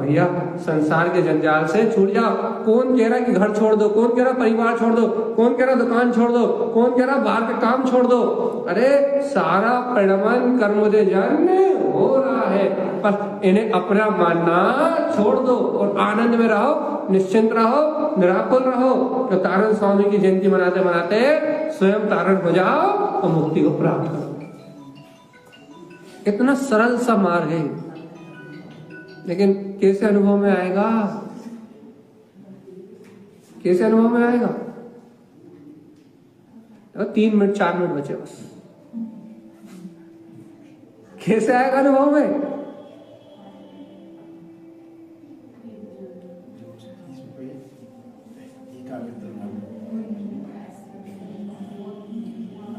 भैया संसार के जंजाल से छूट जाओ। कौन कह रहा कि घर छोड़ दो, कौन कह रहा परिवार छोड़ दो, कौन कह रहा दुकान छोड़ दो, कौन कह रहा बाहर के काम छोड़ दो। अरे सारा परिणमन कर्मोदय जन्म हो रहा है, पर इन्हें अपना मानना छोड़ दो और आनंद में रहो, निश्चिंत रहो, निराकुल रहो। तो तारण स्वामी की जयंती मनाते मनाते स्वयं तारण हो जाओ और मुक्ति को प्राप्त करो। इतना सरल सा मार्ग है, लेकिन कैसे अनुभव में आएगा, कैसे अनुभव में आएगा? 3 मिनट 4 मिनट बचे बस, कैसे आएगा अनुभव में?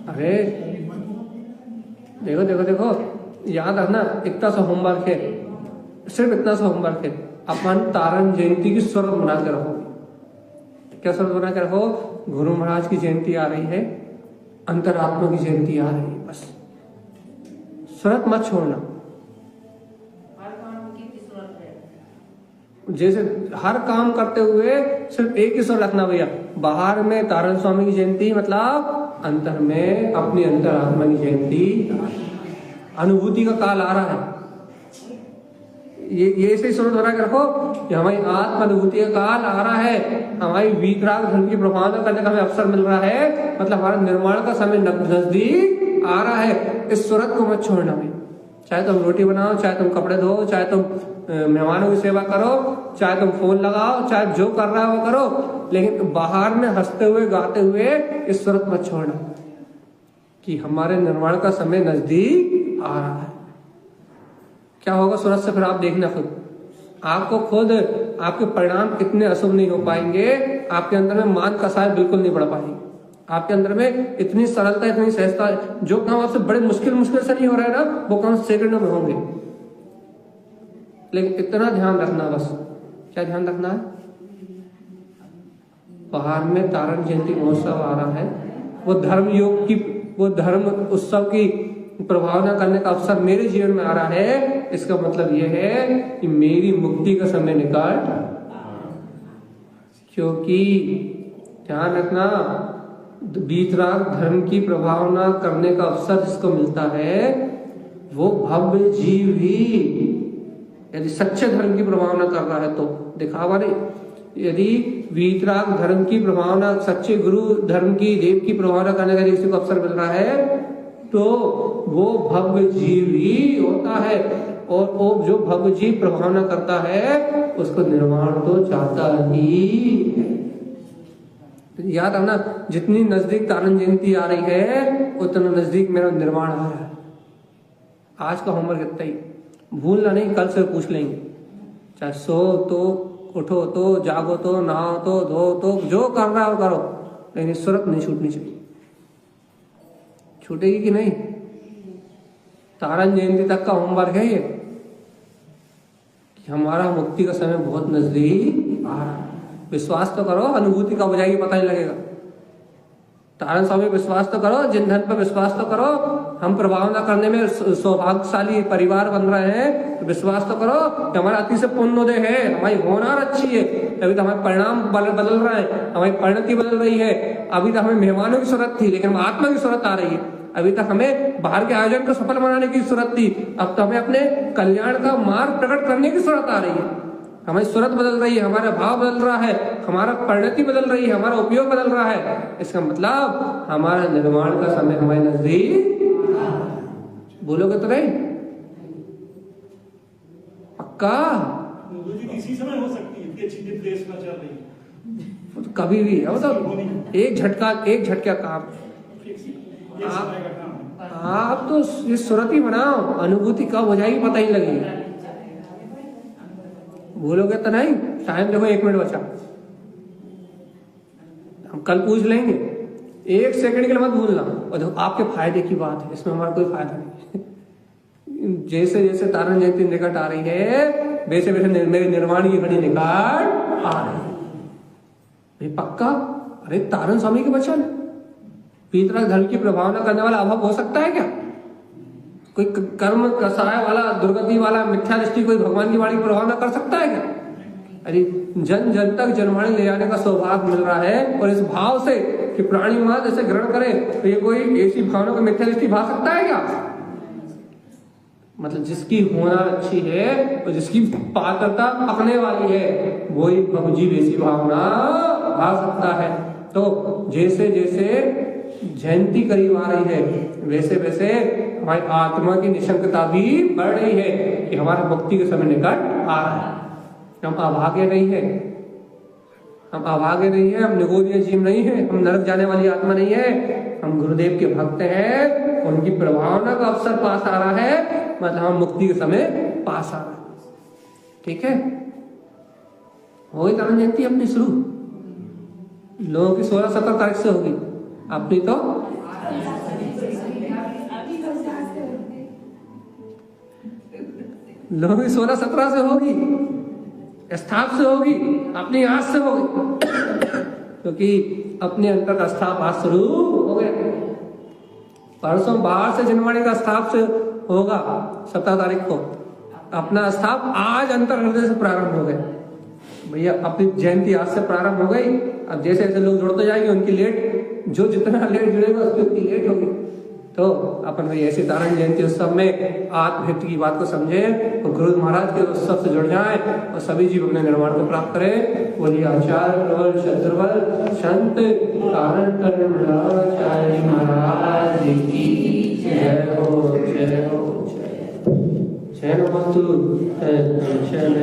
अरे देखो देखो देखो, याद रखना, इतना सा होमवर्क है, सिर्फ इतना सा होमवर्क है। अपन तारण जयंती की स्वरूप बना के रखो। क्या स्वरूप बना के रखो? गुरु महाराज की जयंती आ रही है, अंतरात्मा की जयंती आ रही है, बस स्वरूप मत छोड़ना। जैसे हर काम करते हुए सिर्फ एक ही स्वर रखना भैया। बाहर में तारण स्वामी की जयंती मतलब अंतर में अपनी अंतरात्मा की जयंती। अनुभूति का काल आ रहा है, ये ऐसे स्वरूप बना के रखो कि हमारी आत्म अनुभूति का काल आ रहा है, हमारी वीतराग धर्म की प्रभावना करने का हमें अवसर मिल रहा है, मतलब हमारा निर्माण का समय नजदीक आ रहा है। इस सूरत को मत छोड़ना भाई। चाहे तुम रोटी बनाओ, चाहे तुम कपड़े धो, चाहे तुम मेहमानों की सेवा करो, चाहे तुम फोन लगाओ, चाहे जो कर रहा है वो करो, लेकिन बाहर में हंसते हुए गाते हुए इस सूरत मत छोड़ना कि हमारे निर्माण का समय नजदीक आ रहा है। क्या होगा सूरत से? फिर आप देखना खुद, आपको खुद आपके परिणाम इतने अशुभ नहीं हो पाएंगे, आपके अंदर में मान कसाय बिल्कुल नहीं बढ़ पाएगी, आपके अंदर में इतनी सरलता, इतनी सहजता, जो काम आपसे बड़े मुश्किल से नहीं हो रहा है ना, वो काम सेकंडों में होंगे। लेकिन इतना ध्यान रखना, बस क्या ध्यान रखना है? बाहर में तारण जयंती महोत्सव आ रहा है, वो धर्म योग की, वो धर्म उत्सव की प्रभावना करने का अवसर मेरे जीवन में आ रहा है। इसका मतलब यह है कि मेरी मुक्ति का समय निकट, क्योंकि ध्यान रखना, वीतराग धर्म की प्रभावना करने का अवसर जिसको मिलता है वो भव्य जीव ही, यदि सच्चे धर्म की प्रभावना कर रहा है तो, दिखावा नहीं। यदि वीतराग धर्म की प्रभावना, सच्चे गुरु धर्म की, देव की प्रभावना करने का किसी को अवसर मिल रहा है तो वो भव्य जीव ही होता है। और वो जो भव्य जीव प्रभावना करता है उसको निर्वाण तो चाहता ही। याद रखना, जितनी नजदीक तारण जयंती आ रही है उतना नजदीक मेरा निर्वाण आ रहा है। आज का होमवर्क इतना ही, भूलना नहीं, कल से पूछ लेंगे। चाहे सो तो, उठो तो, जागो तो, नहाओ तो, धो तो, जो कर रहा हो करो, लेकिन सूरत नहीं छूटनी चाहिए। छूटेगी कि नहीं? तारण जयंती तक का होमवर्क है ये कि हमारा मुक्ति का समय बहुत नजदीक आ रहा है। विश्वास तो करो, अनुभूति कब हो जाएगी पता नहीं लगेगा। तारण स्वामी विश्वास तो करो, जिन धन पर विश्वास तो करो, हम प्रभावना करने में सौभाग्यशाली परिवार बन रहे हैं, तो विश्वास तो करो कि हमारा अति से पुण्योदय है, हमारी होनार अच्छी है, अभी तो हमारे परिणाम बदल रहे हैं, हमारी परिणति बदल रही है। अभी तक हमें मेहमानों की जरूरत थी, लेकिन आत्मा की जरूरत आ रही है। अभी तक हमें बाहर के आयोजन को सफल बनाने की जरूरत थी, अब तो हमें अपने कल्याण का मार्ग प्रकट करने की जरूरत आ रही है। हमारी सूरत बदल रही है, हमारा भाव बदल रहा है, हमारा परिणति बदल रही है, हमारा उपयोग बदल रहा है। इसका मतलब हमारा निर्माण का समय हमारे नजदीक। बोलोगे तो नहीं? पक्का? इसी समय हो सकती है, अच्छी देश में चल रही है, तो कभी भी अब तो एक झटका काम। आप तो ये सूरत ही बनाओ, अनुभूति कब हो जाएगी पता ही लगेगी। भूलोगे तो नहीं? टाइम देखो, 1 मिनट बचा, हम कल पूछ लेंगे। 1 सेकंड के लिए मत भूलना। और देखो आपके फायदे की बात है, इसमें हमारा कोई फायदा नहीं। जैसे जैसे तारण जयंती निकट आ रही है, वैसे वैसे मेरे निर्वाण की घड़ी निकट आ रही है। पक्का? अरे तारण स्वामी के वचन, वीतराग धर्म की प्रभावना करने वाला अभाव हो सकता है क्या? कोई कर्म कसाय वाला, दुर्गति वाला, मिथ्या दृष्टि कोई भगवान की वाणी को प्रभाव न कर सकता है क्या? अरे जन जन तक जनवाणी ले जाने का सौभाग्य मिल रहा है, और इस भाव से कि प्राणी मात्र ऐसे ग्रहण करे, तो ये कोई ऐसी भावना को मिथ्या दृष्टि भा सकता है क्या? मतलब जिसकी होना अच्छी है और जिसकी पात्रता पकने वाली है, वही भगजी वैसी भावना भा सकता है। तो जैसे जैसे जयंती करीब आ रही है, वैसे वैसे हमारी आत्मा की निशंकता भी बढ़ रही है कि हमारा मुक्ति के समय निकट आ रहा है। हम अभागे नहीं है, हम अभागे नहीं है, हम निगोदीय जीव नहीं है, हम नरक जाने वाली आत्मा नहीं है, हम गुरुदेव के भक्त हैं, उनकी प्रभावना का अवसर पास आ रहा है, मतलब हम मुक्ति के समय पास आ रहे हैं। ठीक है, हो गई करण जयंती अपनी शुरू, लोगों की 16-17 तारीख से होगी, अपनी तो लोगों की 16-17 से होगी, स्थाप से होगी, अपनी आज से होगी क्योंकि अपने अंतर का स्थाप आज शुरू हो गया। परसों बाहर से जनवाणी का स्थाप से होगा 17 तारीख को, अपना स्थाप आज अंतर हृदय से प्रारंभ हो गया। भैया अपनी जयंती आज से प्रारंभ हो गई। अब जैसे जैसे लोग जुड़ते जाएंगे उनकी लेट, जो जितना लेट जुड़ेगा उसकी उतनी लेट होगी। तो अपन भाई ऐसी तारण जयंती उत्सव में आत्महित की बात को समझे, तो गुरु महाराज के उत्सव से जुड़ जाए और सभी जीव अपने निर्माण को प्राप्त करें। बोलिए आचार्य प्रबल शत्रुबल संत कारण आचार्य महाराज की जय हो, जय हो, जय नमस्तु, जय